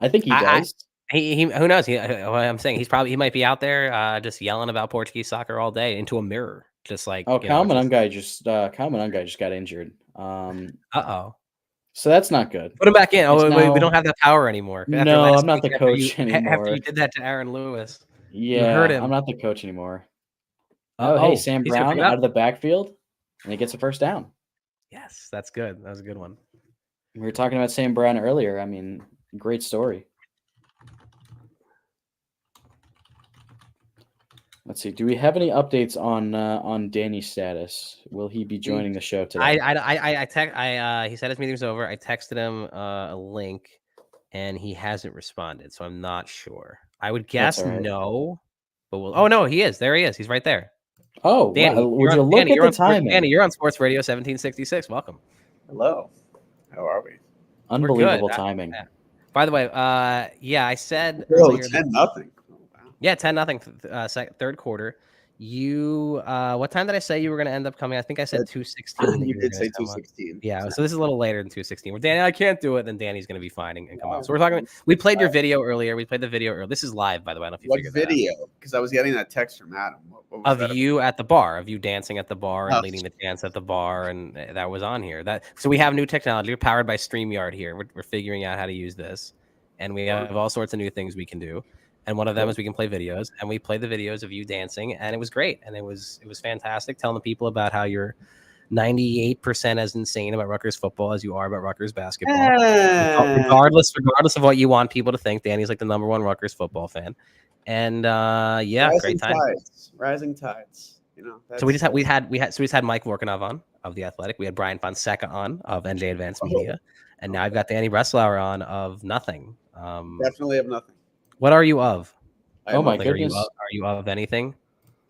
I think he does. He who knows? I'm saying he might be out there just yelling about Portuguese soccer all day into a mirror, just like Kyle Monangai just got injured. Uh-oh. So that's not good. Put him back in. We don't have that power anymore. No, I'm not the coach anymore. After you did that to Aaron Lewis. Yeah, you hurt him. I'm not the coach anymore. Hey, Sam Brown out of the backfield, and he gets a 1st down. Yes, that's good. That was a good one. We were talking about Sam Brown earlier. I mean, great story. Let's see. Do we have any updates on Danny's status? Will he be joining the show today? He said his meeting's over. I texted him a link, and he hasn't responded, so I'm not sure. I would guess no, but we'll. Oh no, he is. There he is. He's right there. Oh, Danny, wow. Would you look at the timing? Danny, you're on Sports Radio 1766. Welcome. Hello. How are we? Unbelievable timing. By the way, I said 10-0. Yeah, 10-0, 3rd quarter. You, what time did I say you were going to end up coming? I think I said 2:16. You did say 2:16. Yeah, so this is a little later than 2:16. Well, Danny, I can't do it. Then Danny's going to be fine and come up. So we're talking. We played your video earlier. We played the video earlier. This is live, by the way. I don't know if you figured that out. What video? Because I was getting that text from Adam. What was of you at the bar, of you dancing at the bar and leading the dance at the bar, and that was on here. So we have new technology. We're powered by StreamYard here. We're figuring out how to use this, and we have all sorts of new things we can do. And one of them is we can play videos, and we played the videos of you dancing, and it was great, and it was fantastic, telling the people about how you're 98% as insane about Rutgers football as you are about Rutgers basketball. Regardless of what you want people to think, Danny's like the #1 Rutgers football fan, and great time. Rising tides. So we had Mike Vorkunov on of The Athletic. We had Brian Fonseca on of NJ Advanced Media, and now I've got Danny Breslauer on of Nothing. Definitely of Nothing. What are you of? Oh my goodness! Are you of anything?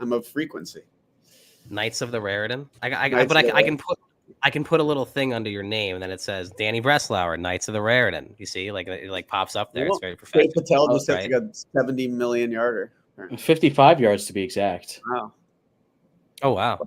I'm of frequency. Knights of the Raritan. I can put a little thing under your name, and then it says Danny Breslauer, Knights of the Raritan. You see, like it like pops up there. It's very professional. Patel just hits like a 70 million yarder. 55 yards to be exact. Wow. Oh wow!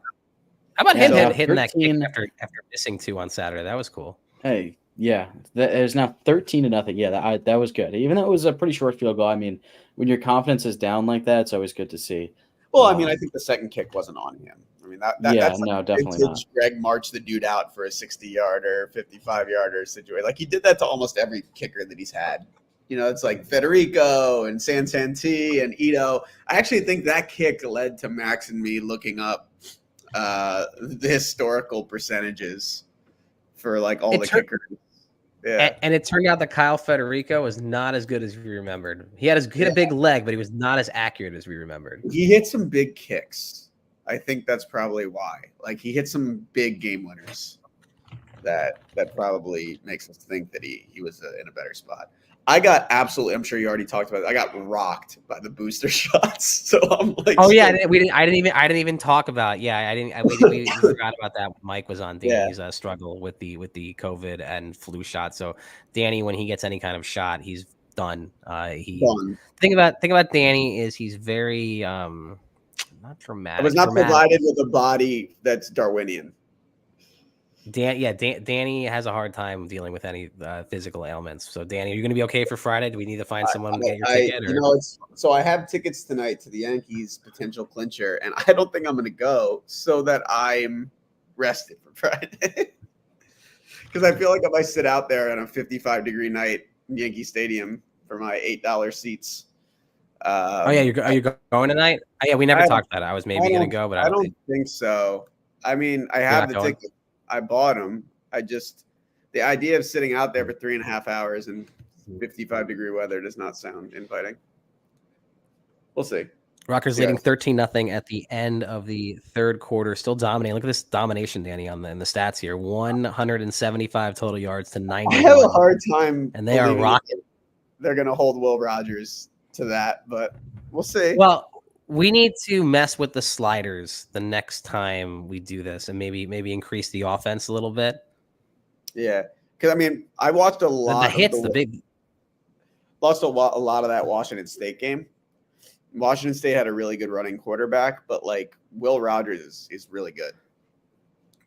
How about him hitting that kick after missing 2 on Saturday? That was cool. Hey, yeah, it is now 13-0. Yeah, that was good. Even though it was a pretty short field goal. I mean, when your confidence is down like that, it's always good to see. Well, I mean, I think the second kick wasn't on him. I mean, that's like definitely not. Greg marched the dude out for a 60-yarder, 55-yarder situation. Like he did that to almost every kicker that he's had. It's like Federico and Sansanti and Ito. I actually think that kick led to Max and me looking up the historical percentages for like all the kickers. Yeah. And it turned out that Kyle Federico was not as good as we remembered. He had a big leg, but he was not as accurate as we remembered. He hit some big kicks. I think that's probably why. Like he hit some big game winners. That probably makes us think that he was in a better spot. I got absolutely. I'm sure you already talked about it. I got rocked by the booster shots. So I'm like, oh yeah, I didn't even talk about. Yeah, we forgot about that. Mike was on Danny's struggle with the COVID and flu shot. So Danny, when he gets any kind of shot, he's done. Thing about Danny is he's very not dramatic. I was not provided with a body that's Darwinian. Danny has a hard time dealing with any physical ailments. So, Danny, are you going to be okay for Friday? Do we need to find someone to get your ticket? So I have tickets tonight to the Yankees potential clincher, and I don't think I'm going to go so that I'm rested for Friday. Because I feel like if I sit out there on a 55-degree night in Yankee Stadium for my $8 seats. Are you going tonight? Oh, yeah, we never talked about it. I was maybe going to go, but I don't think so. I mean, I have the ticket. I bought them. The idea of sitting out there for 3.5 hours in 55-degree weather does not sound inviting. We'll see. Rutgers leading 13-0 at the end of the third quarter, still dominating. Look at this domination, Danny, in the stats here. 175 total yards to 90. I have a hard time, and they are rocking. They're going to hold Will Rogers to that, but we'll see. Well, we need to mess with the sliders the next time we do this, and maybe increase the offense a little bit. Yeah, because I mean, I watched a lot. The hits, watched a lot of that Washington State game. Washington State had a really good running quarterback, but like Will Rogers is really good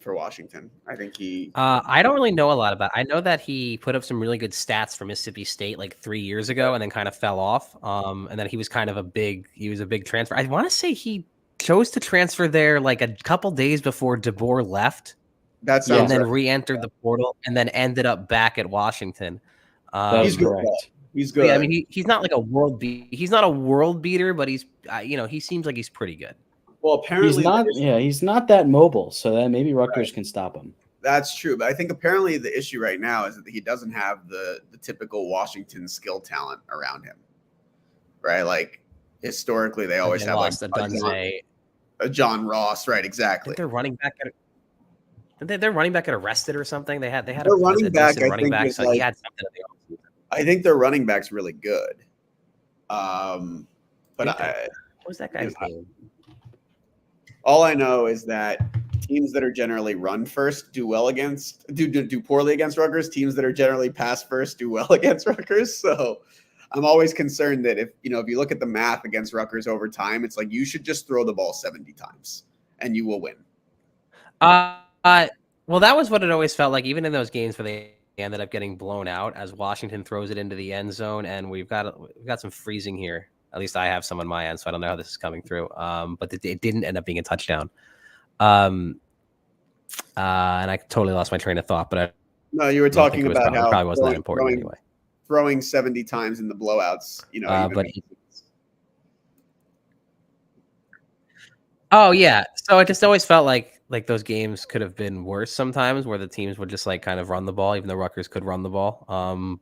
for Washington. I think he. I don't really know a lot about. I know that he put up some really good stats for Mississippi State like 3 years ago, and then kind of fell off. And then he was a big transfer. I want to say he chose to transfer there like a couple days before DeBoer left. That sounds and then right. re-entered the portal, and then ended up back at Washington. That's correct. He's good. Yeah, I mean, he's not like a world beat. He's not a world beater, but he's he seems like he's pretty good. Well, apparently he's not. Yeah, he's not that mobile, so that maybe Rutgers can stop him. That's true, but I think apparently the issue right now is that he doesn't have the typical Washington skill talent around him, right? Like historically, they always have like a John Ross, right? Exactly. Their running back their running back got arrested or something. They had their running back. I think back, so he had something in the offseason. I think their running back's really good. But what was that guy's name? All I know is that teams that are generally run first do poorly against Rutgers. Teams that are generally pass first do well against Rutgers. So I'm always concerned that if you look at the math against Rutgers over time, it's like you should just throw the ball 70 times and you will win. Well, that was what it always felt like, even in those games where they ended up getting blown out as Washington throws it into the end zone, and we've got some freezing here. At least I have some on my end, so I don't know how this is coming through. But it didn't end up being a touchdown. And I totally lost my train of thought. But no, you were talking about how it probably wasn't that important anyway. Throwing 70 times in the blowouts, oh yeah, so it just always felt like those games could have been worse sometimes, where the teams would just like kind of run the ball, even though Rutgers could run the ball.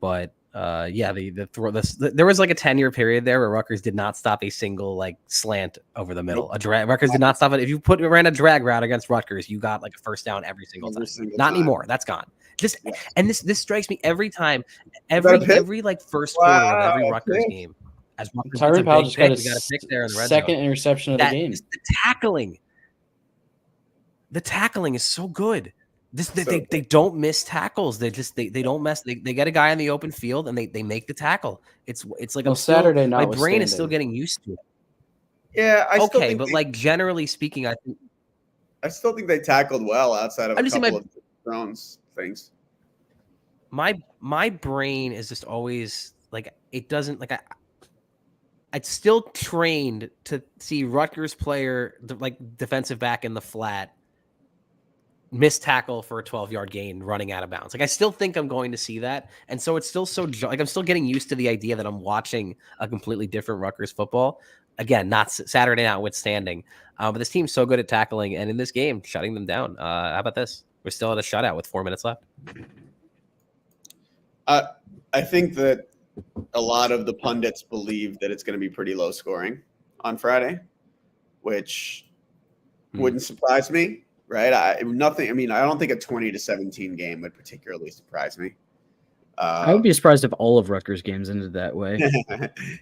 But there was like a 10-year period there where Rutgers did not stop a single like slant over the middle. Rutgers did not stop it. If you ran a drag route against Rutgers, you got like a first down every single time. Not anymore. That's gone. This strikes me every time. Every like first quarter of every Rutgers game. Tyron Powell just got his second interception of the game. The tackling is so good. They don't miss tackles. They don't mess. They get a guy in the open field and they make the tackle. It's like Saturday night. My brain is still getting used to it. Yeah, but like generally speaking, I still think they tackled well outside of a couple of throws things. My brain is just always like it doesn't like I'd still trained to see Rutgers player like defensive back in the flat missed tackle for a 12-yard gain running out of bounds. Like I still think I'm going to see that. And so it's still I'm still getting used to the idea that I'm watching a completely different Rutgers football. Again, not Saturday notwithstanding. But this team's so good at tackling and in this game, shutting them down. How about this? We're still at a shutout with 4 minutes left. I think that a lot of the pundits believe that it's going to be pretty low scoring on Friday, which wouldn't surprise me, right? I don't think a 20-17 game would particularly surprise me. I would be surprised if all of Rutgers games ended that way.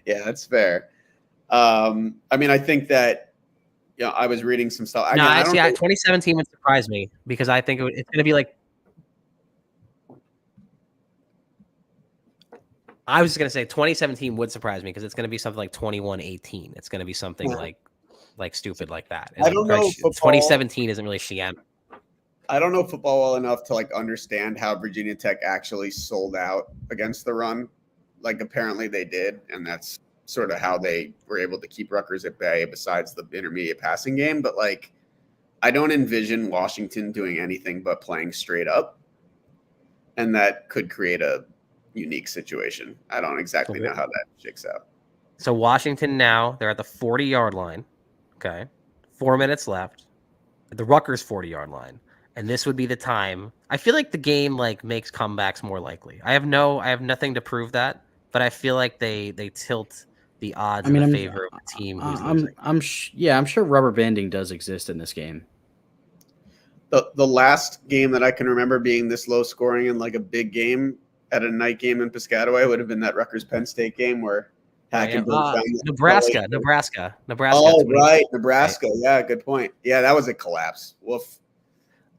Yeah, that's fair. I think that, I was reading some stuff. No, actually, 2017 would surprise me because I think it's going to be like. I was just going to say 2017 would surprise me because it's going to be something like 21-18. It's going to be something like stupid like that. And I don't know. 2017 isn't really Sheehan. I don't know football well enough to understand how Virginia Tech actually sold out against the run. Apparently they did, and that's sort of how they were able to keep Rutgers at bay besides the intermediate passing game. But I don't envision Washington doing anything but playing straight up, and that could create a unique situation. I don't exactly know how that shakes out. So Washington now, they're at the 40-yard line. Okay. 4 minutes left. At the Rutgers 40-yard line. And this would be the time. I feel like the game makes comebacks more likely. I have nothing to prove that, but I feel like they tilt the odds in favor of the team who's losing. I'm sure rubber banding does exist in this game. The last game that I can remember being this low scoring in a big game at a night game in Piscataway would have been that Rutgers Penn State game where Nebraska. Oh, right. Nebraska. Right. Yeah, good point. Yeah, that was a collapse. Woof.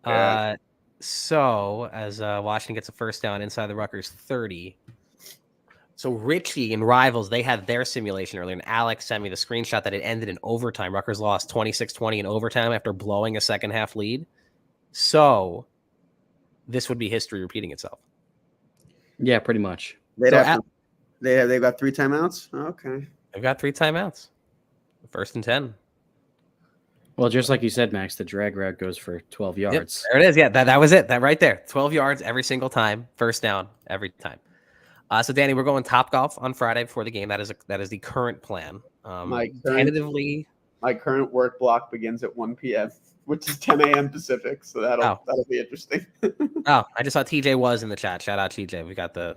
Yeah. So as Washington gets a first down inside the Rutgers 30. So Richie and Rivals, they had their simulation earlier, and Alec sent me the screenshot that it ended in overtime. Rutgers lost 26-20 in overtime after blowing a second half lead. So this would be history repeating itself. Yeah, pretty much. They've got 3 timeouts? Okay. They've got 3 timeouts. 1st and 10. Well, just like you said, Max, the drag route goes for 12 yards. Yep, there it is. Yeah, that was it. That right there. 12 yards every single time. First down every time. So, Danny, we're going Topgolf on Friday before the game. That is the current plan. Tentatively, my current work block begins at 1 p.m., which is 10 a.m. Pacific. So that'll be interesting. I just saw TJ was in the chat. Shout out TJ. We got the.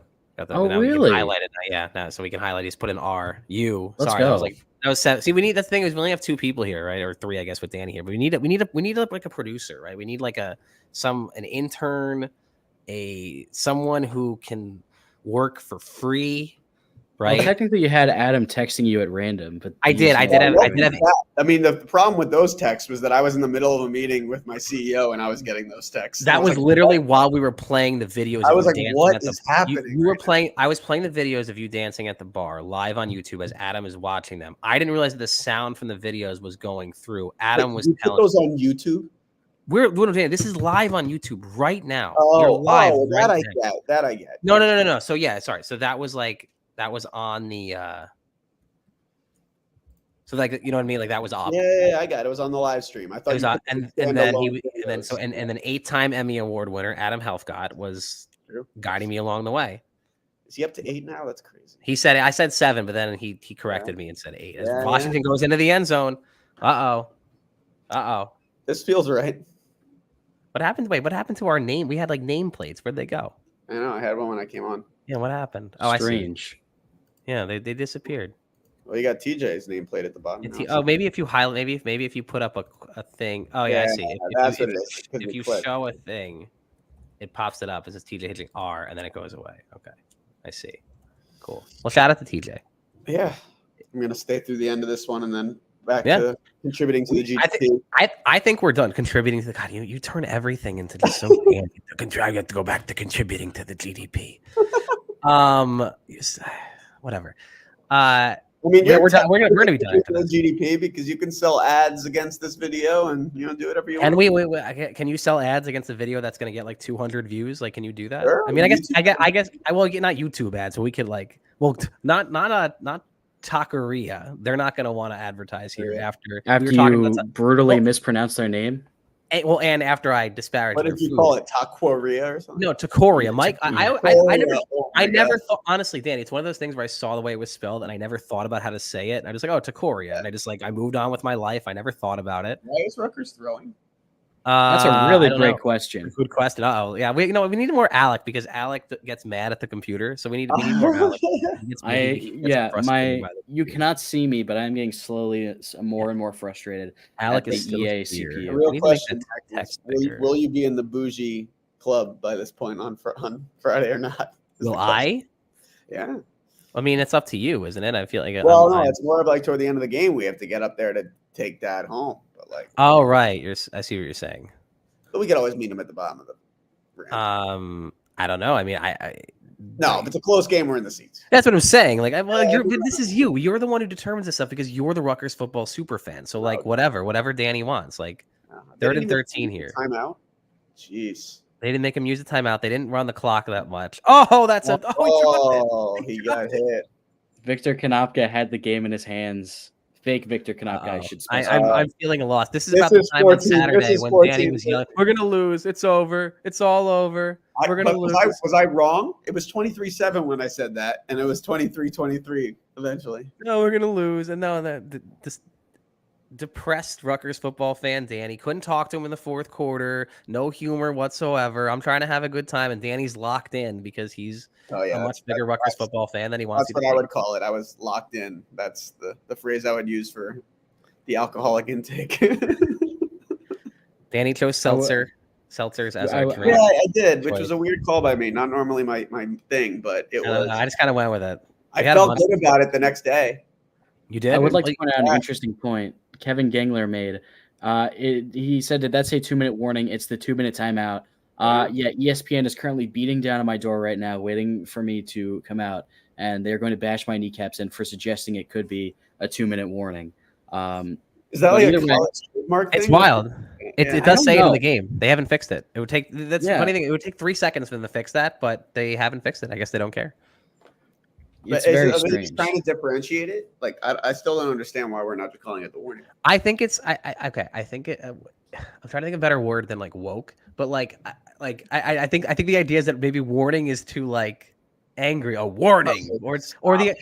Oh, really? Highlighted. Yeah. No, so we can highlight. He's put an R. Let's go. That was 7. See, that's the thing is we only have 2 people here, right? Or 3, I guess, with Danny here. But we need a producer, right? We need an intern, someone who can work for free, right? Well, technically, you had Adam texting you at random, but I did. The problem with those texts was that I was in the middle of a meeting with my CEO and I was getting those texts. That was literally while we were playing the videos. I was like, "What is happening?" You were playing. I was playing the videos of you dancing at the bar live on YouTube as Adam is watching them. I didn't realize that the sound from the videos was going through. Adam was telling. Put those on YouTube. This is live on YouTube right now. Oh, you're live. That I get. No. So yeah, sorry. So that was on the so you know what I mean? That was off. Yeah, I got it. It was on the live stream. I thought it was and then 8-time Emmy Award winner Adam Helfgott was guiding me along the way. Is he up to 8 now? That's crazy. I said 7, but then he corrected me and said 8. As Washington goes into the end zone. Uh-oh. This feels right. What happened? Wait, what happened to our name? We had nameplates. Where'd they go? I know. I had one when I came on. Yeah, what happened? Oh, strange. I see. Yeah, they disappeared. Well, you got TJ's nameplate at the bottom. Maybe if you highlight, maybe if you put up a thing. Oh yeah, I see. That's what it is. If you show a thing, it pops it up. It says TJ hitting R, and then it goes away. Okay, I see. Cool. Well, shout out to TJ. Yeah, I'm gonna stay through the end of this one, and then back to contributing to the GDP. I think we're done contributing to the. God, you turn everything into just so. I have to go back to contributing to the GDP. Whatever. We're going to be done for the GDP because you can sell ads against this video and do whatever you want. And can you sell ads against a video that's going to get 200 views? Can you do that? Sure. I mean, I guess I will get not YouTube ads, but we could not Taqueria. They're not going to want to advertise here after you brutally mispronounce their name. And after I disparage, what did you call it? Taqueria or something? No, Taqueria. Mike, I never thought. Honestly, Danny, it's one of those things where I saw the way it was spelled, and I never thought about how to say it. And I was like, "Oh, Taqueria," and I moved on with my life. I never thought about it. Why is Rutgers throwing? That's a I really don't great know. question. Good question. Oh, yeah. We need more Alec because Alec gets mad at the computer. So we need more Alec. He gets frustrated by the You computer. cannot see me, but I'm getting slowly more and more frustrated. Alec at is the still EA here. CPU. The real We need to make question that text is, bigger. will you be in the bougie club by this point on Friday or not? Will I? Yeah. I mean, it's up to you, isn't it? I feel like Well, no, it's more of like toward the end of the game we have to get up there to take Dad home. But like, oh right, I see what you're saying. but we could always meet him at the bottom of the ramp. I don't know. I mean, No, if it's a close game, we're in the seats. that's what I'm saying. Like, this is you. You're the one who determines this stuff because you're the Rutgers football super fan. So like, whatever Danny wants. Like, 3rd and 13 here. Timeout. Jeez. They didn't make him use the timeout. They didn't run the clock that much. Oh, that's a. Oh, he got hit. Victor Konopka had the game in his hands. Fake Victor Konopka, I should specify. I'm feeling a loss. This is about the time on Saturday when Danny was yelling, "We're gonna lose. It's over. It's all over. We're gonna lose." Was I wrong? It was 23-7 when I said that, and it was 23-23 eventually. No, we're gonna lose. And no, this depressed Rutgers football fan Danny couldn't talk to him in the 4th quarter. No humor whatsoever. I'm trying to have a good time, and Danny's locked in because he's a much bigger Rutgers football fan than he wants to be. That's what I would call it. I was locked in. That's the phrase I would use for the alcoholic intake. Danny chose seltzers as our drink. Yeah, I did, which was a weird call by me. Not normally my thing, but it was. I just kind of went with it. I felt good about it the next day. You did? I would like to point out an interesting point Kevin Gangler made. He said, did that say 2-minute warning? It's the 2-minute timeout. Yeah, ESPN is currently beating down on my door right now, waiting for me to come out, and they're going to bash my kneecaps in for suggesting it could be a 2-minute warning. Is that like a college trademark thing? It's wild. It does say it in the game. They haven't fixed it. It would take the funny thing. It would take 3 seconds for them to fix that, but they haven't fixed it. I guess they don't care. It's very strange. strange. Just trying to differentiate it. Like I still don't understand why we're not just calling it the warning. I think it's okay. I think it. I'm trying to think of a better word than like woke, but I think the idea is that maybe warning is too like angry. A warning, or the.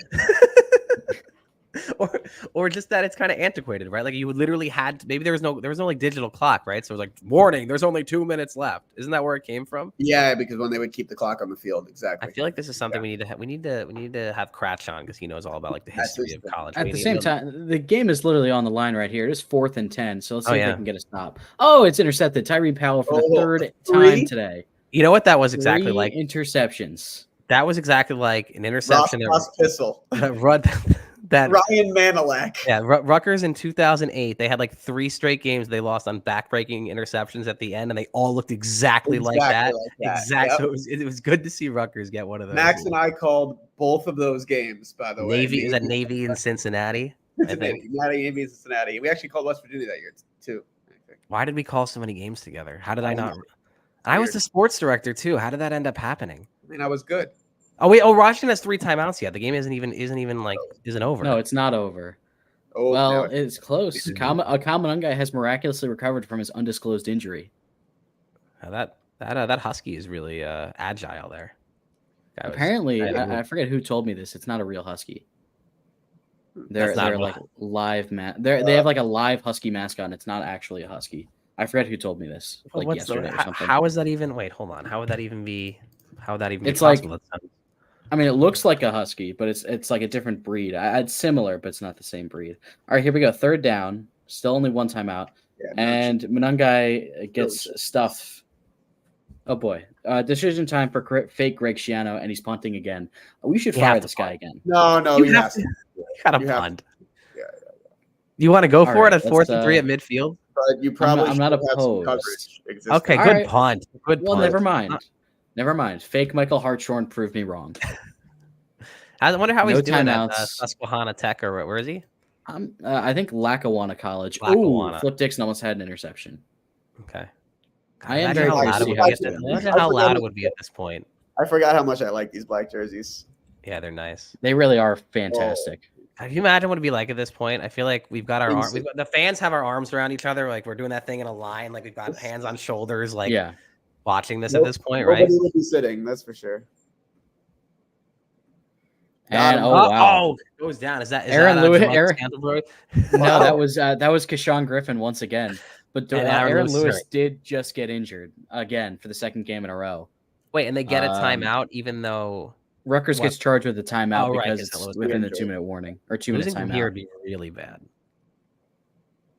Or just that it's kind of antiquated, right? Like you would literally maybe there was no like digital clock, right? So it was like warning, there's only 2 minutes left. Isn't that where it came from? Yeah, because when they would keep the clock on the field, exactly. I feel like this is something we need to have. We need to have Cratch on because he knows all about like the history of college. At the same time, the game is literally on the line right here. It is 4th and 10, so let's see if they can get a stop. Oh, it's intercepted. Tyree Powell for the 3rd time today. You know what that was exactly like? Interceptions. That was exactly like an interception. Ross Pistol. That Ryan Manilak. Yeah, Rutgers in 2008, they had like 3 straight games they lost on backbreaking interceptions at the end, and they all looked exactly like that. Exactly. Yep. So it was good to see Rutgers get one of those. Max and I called both of those games, by the way. Is that Navy and Cincinnati? Navy and Cincinnati. We actually called West Virginia that year too. Why did we call so many games together? How did I not? I was the sports director too. How did that end up happening? I mean, I was good. Oh wait! Oh, Washington has 3 timeouts yet. The game isn't over. No, it's not over. Oh, well, it's close. Kamanunga has miraculously recovered from his undisclosed injury. That husky is really agile there. Apparently, I forget who told me this. It's not a real husky. They're like live they have like a live husky mascot, and it's not actually a husky. I forget who told me this. Like yesterday or something. How is that even? Wait, hold on. How would that even be? How would that even? It's be possible? like. I mean, it looks like a husky, but it's like a different breed. It's similar, but it's not the same breed. All right, here we go. 3rd down. Still only 1 timeout. Yeah, and Munungai gets stuffed. Oh, boy. Decision time for fake Greg Schiano, and he's punting again. We should fire this guy again. No, you have to. You got to punt. Yeah. You want to go for it at 4th and 3 at midfield? But you probably I'm not opposed. Okay, good punt. Good punt. Never mind. Never mind. Fake Michael Hartshorn proved me wrong. I wonder how he's doing at Susquehanna Tech or where is he? I think Lackawanna College. Oh, Flip Dixon almost had an interception. Okay. I am very curious to see how loud it would be at this point. I forgot how much I like these black jerseys. Yeah, they're nice. They really are fantastic. Can you imagine what it'd be like at this point? I feel like we've got our arms. The fans have our arms around each other, like we're doing that thing in a line, like we've got hands on shoulders, like watching this at this point, right? Nobody would be sitting, that's for sure. And wow, goes down. Is that Aaron Lewis? No, that was Kashawn Griffin once again. But And Aaron Lewis hurt. did just get injured again for the second game in a row. Wait, and they get a timeout even though Rutgers gets charged with the timeout right, because it's within the 2-minute warning or 2-minute losing from timeout. here would be really bad.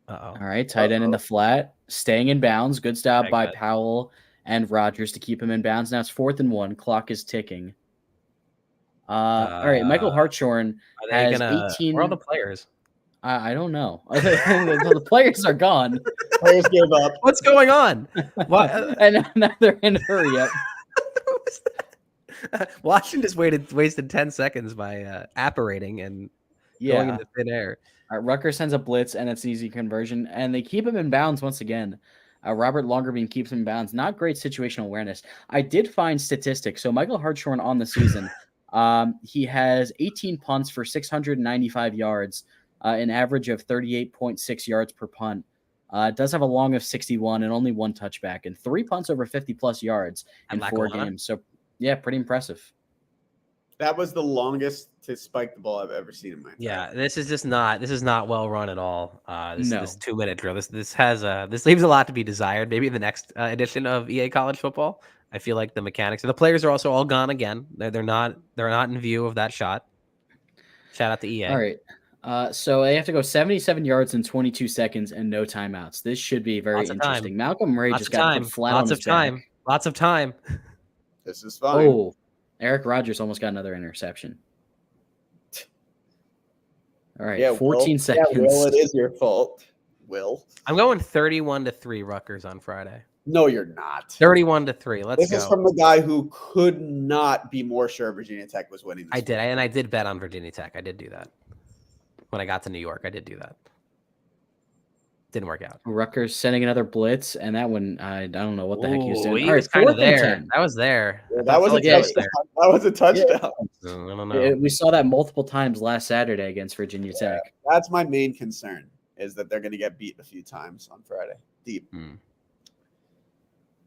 All right, tight end in the flat, staying in bounds. Good stop by Powell and Rogers to keep him in bounds. Now it's 4th and 1. Clock is ticking. All right, Michael Hartshorn has 18. Where are all the players? I don't know. The players are gone. Players gave up. What's going on? And now they're in a hurry up. Washington just wasted 10 seconds by apparating and going into thin air. Rutgers sends a blitz, and it's an easy conversion, and they keep him in bounds once again. Robert Longerbeam keeps him in bounds. Not great situational awareness. I did find statistics. So Michael Hartshorn on the season, he has 18 punts for 695 yards, an average of 38.6 yards per punt. Does have a long of 61 and only 1 touchback, and 3 punts over 50-plus yards in 4 games. So, yeah, pretty impressive. That was the longest to spike the ball I've ever seen in my life. Yeah, this is not well run at all. This 2-minute drill. This leaves a lot to be desired. Maybe the next edition of EA College Football. I feel like the mechanics. The players are also all gone again. They're not in view of that shot. Shout out to EA. All right. So they have to go 77 yards in 22 seconds and no timeouts. This should be very interesting. Malcolm Ray just got put flat on his back. Lots of time. This is fine. Oh, Eric Rogers almost got another interception. All right, 14 seconds. Yeah, Will, it is your fault. Will. I'm going 31-3 Rutgers on Friday. No, you're not. 31-3. Let's go. This is from the guy who could not be more sure Virginia Tech was winning this. I did bet on Virginia Tech. I did do that. When I got to New York, I did do that. Didn't work out. Rutgers sending another blitz, and that one, I don't know what the heck he was doing. He was kind of there. That was there. Yeah, that was a touchdown. That was a touchdown. Yeah. I don't know. We saw that multiple times last Saturday against Virginia Tech. That's my main concern, is that they're going to get beat a few times on Friday. Deep.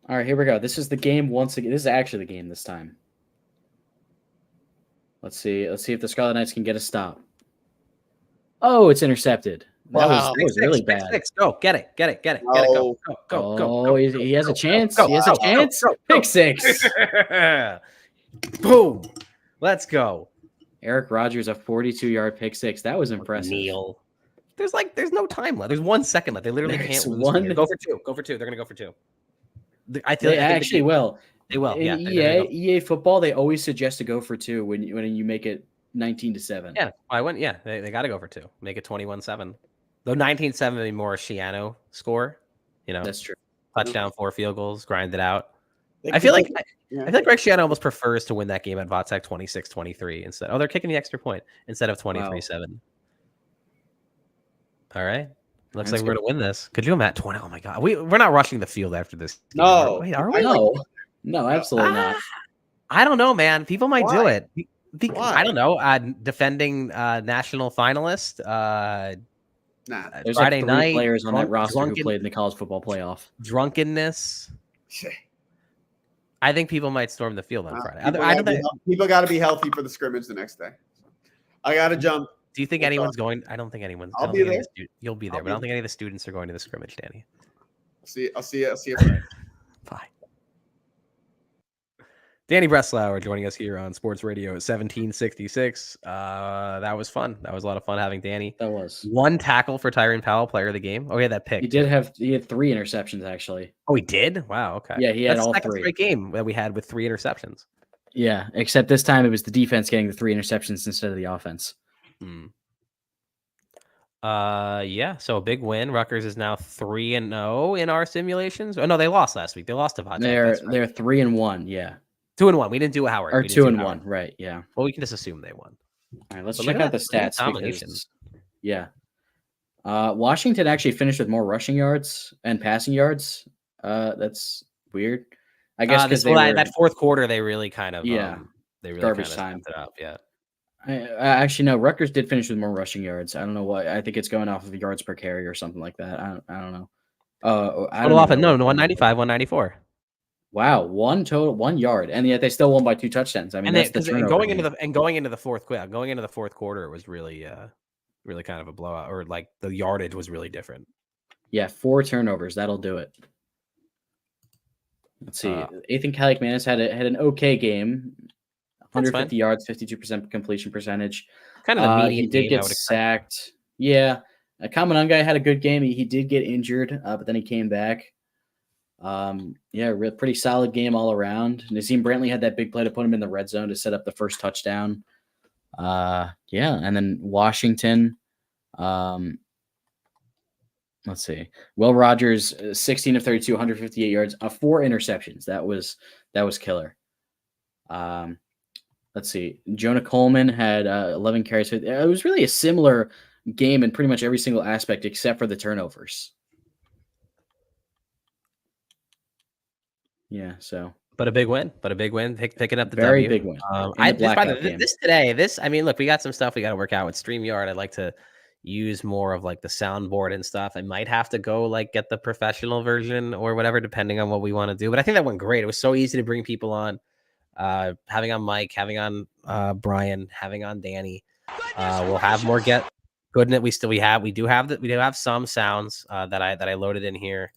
All right, here we go. This is the game once again. This is actually the game this time. Let's see. Let's see if the Scarlet Knights can get a stop. Oh, it's intercepted. That was really bad. Go, get it. No. Go. He has a chance. He has a chance. Pick six. Boom. Let's go. Eric Rogers, a 42-yard pick six. That was impressive. Neil. There's no time left. There's 1 second left. They literally can't lose. Go for two. They're gonna go for two. I think they will. They will. In EA football, they always suggest to go for two when you make it 19-7. Yeah, I went. Yeah, they got to go for two. Make it 21-7. Though 19-7 would be more Schiano score. That's true. Touchdown, 4 field goals, grind it out. I feel like Greg Schiano almost prefers to win that game at Votek 26-23 instead. Oh, they're kicking the extra point instead of 23-7. All right. Looks like we're going to win this. Could you imagine 20? Oh my God. We're not rushing the field after this game. No. Wait, are we? No, absolutely not. I don't know, man. People might do it. Why? I don't know. Defending national finalist. There's Friday like 3 night players on that roster who played in the college football playoff. Drunkenness. I think people might storm the field on Friday. People got to be healthy for the scrimmage the next day. I got to jump. Do you think anyone's going? I don't think anyone's. I'll be there. You'll be there, but I don't think any of the students are going to the scrimmage, Danny. I'll see you Friday. Bye. Danny Breslauer joining us here on Sports Radio at 1766. That was fun. That was a lot of fun having Danny. That was 1 tackle for Tyron Powell, player of the game. Oh, he had that pick. He had 3 interceptions actually. Oh, he did? Wow. Okay. Yeah, he had all 3. That's the second game that we had with 3 interceptions. Yeah, except this time it was the defense getting the 3 interceptions instead of the offense. Yeah. So a big win. Rutgers is now 3-0 in our simulations. Oh no, they lost last week. They lost to Votek. They're 3-1. Yeah. 2-1. We didn't do Howard. Or 2-1. Right. Yeah. Well, we can just assume they won. All right. Let's check out the stats. Washington actually finished with more rushing yards and passing yards. That's weird. I guess because that fourth quarter they really kind of they really garbage kind of stepped it up. Yeah. Actually, no. Rutgers did finish with more rushing yards. I don't know why. I think it's going off of yards per carry or something like that. I don't know. No, 195, 194. Wow, 1 yard, and yet they still won by 2 touchdowns. I mean, going into the fourth quarter, it was really kind of a blowout, or like the yardage was really different. Yeah, 4 turnovers. That'll do it. Let's see. Ethan Kalikmanis had an okay game. 150 yards, 52% completion percentage. Kind of a median He did game, get sacked. Yeah. Kamanunga had a good game. He did get injured, but then he came back. Pretty solid game all around. Nazim Brantley had that big play to put him in the red zone to set up the first touchdown. And then Washington. Let's see. Will Rogers, 16 of 32, 158 yards, 4 interceptions. That was killer. Let's see. Jonah Coleman had 11 carries. It was really a similar game in pretty much every single aspect except for the turnovers. Yeah, so. But a big win. Picking up the very W. Big win. I mean, look, we got some stuff we got to work out with StreamYard. I'd like to use more of like the soundboard and stuff. I might have to go like get the professional version or whatever, depending on what we want to do. But I think that went great. It was so easy to bring people on. Having on Mike, having on Brian, having on Danny. We'll have more goodness. We do have some sounds that I loaded in here.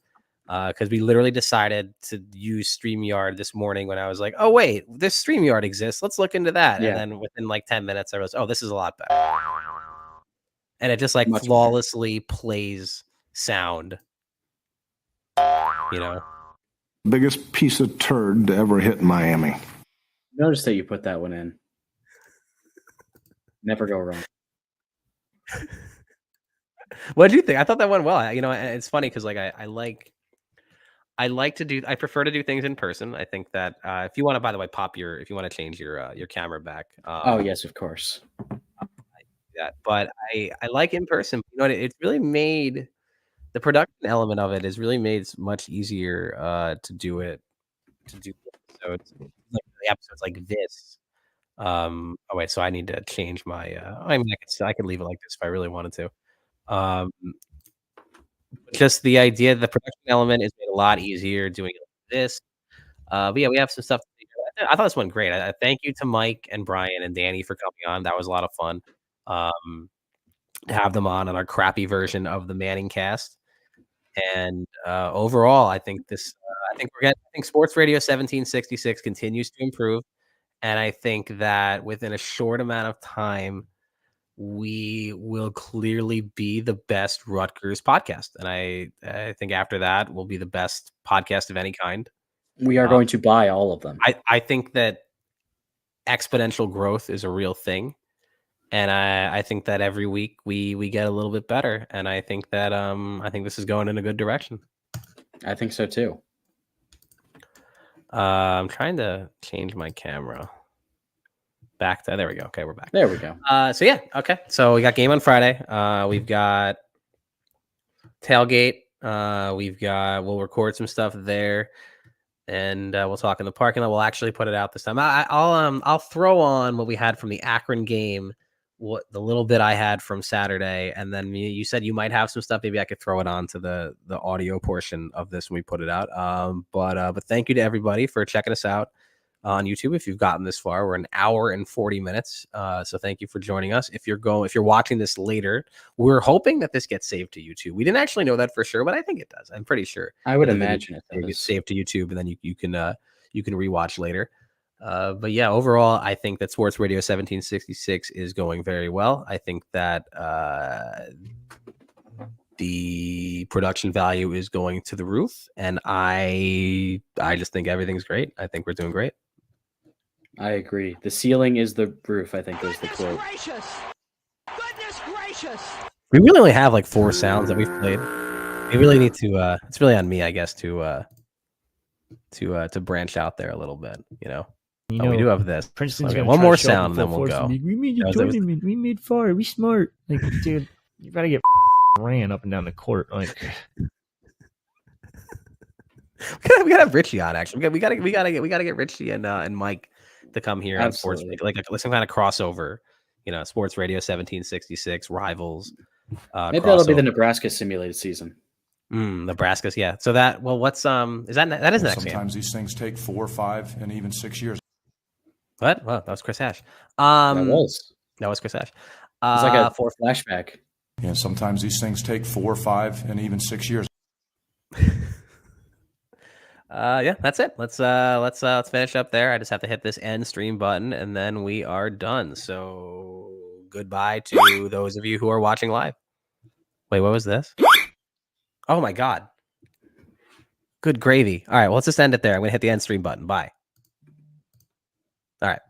Because we literally decided to use StreamYard this morning when I was like, oh, wait, this StreamYard exists. Let's look into that. Yeah. And then within like 10 minutes, I was, oh, this is a lot better. And it just like much flawlessly plays sound. You know? Biggest piece of turd to ever hit Miami. Notice that you put that one in. Never go wrong. What do you think? I thought that went well. It's funny because like I prefer to do things in person. I think that if you want to, by the way, if you want to change your camera back. Oh yes, of course. But I like in person. You know, it's really made the production element of it is really made it much easier to do it. So it's like the episodes like this. So I need to change my. I can leave it like this if I really wanted to. Just the idea, the production element is made a lot easier doing it like this. But yeah, we have some stuff to figure out. I thought this went great. I thank you to Mike and Brian and Danny for coming on. That was a lot of fun. To have them on our crappy version of the Manning cast. And overall, I think Sports Radio 1766 continues to improve. And I think that within a short amount of time, we will clearly be the best Rutgers podcast. And I think after that, we'll be the best podcast of any kind. We are going to buy all of them. I think that exponential growth is a real thing. And I think that every week we get a little bit better. And I think that I think this is going in a good direction. I think so too. I'm trying to change my camera. Back to there we go. Okay, we're back. There we go. So yeah, okay. So we got game on Friday. We've got tailgate. We'll record some stuff there, and we'll talk in the parking lot. We'll actually put it out this time. I'll throw on what we had from the Akron game, what the little bit I had from Saturday, and then you said you might have some stuff. Maybe I could throw it on to the audio portion of this when we put it out. But thank you to everybody for checking us out on YouTube. If you've gotten this far, we're an hour and 40 minutes. So thank you for joining us. If you're watching this later, we're hoping that this gets saved to YouTube. We didn't actually know that for sure, but I think it does. I'm pretty sure. I would imagine it gets saved to YouTube, and then you can rewatch later. But yeah, overall, I think that Sports Radio 1766 is going very well. I think that the production value is going to the roof, and I just think everything's great. I think we're doing great. I agree. The ceiling is the roof, I think was the quote. Goodness gracious! We really only have like 4 sounds that we've played. We really need to it's really on me, I guess, to branch out there a little bit, you know. We do have this. Princeton's okay, gonna one try more to show up sound, in then full we'll force go. and be, we made a tournament. We made far. We smart. Like, dude, you gotta get ran up and down the court. Like, we gotta have Richie on. Actually, we gotta get Richie and Mike to come here on Sports, like some kind of crossover. You know, Sports Radio 1766 rivals. Maybe that'll be the Nebraska simulated season. Nebraska's, yeah. So what's is that is next? Sometimes these things take 4, 5, and even 6 years. What? Well, that was Chris Ash. That was Chris Ash. It's like a flashback. And sometimes these things take 4, 5, and even 6 years. Yeah, that's it. Let's finish up there. I just have to hit this end stream button and then we are done. So goodbye to those of you who are watching live. Wait, what was this? Oh my God. Good gravy. All right, well, let's just end it there. I'm gonna hit the end stream button. Bye. All right.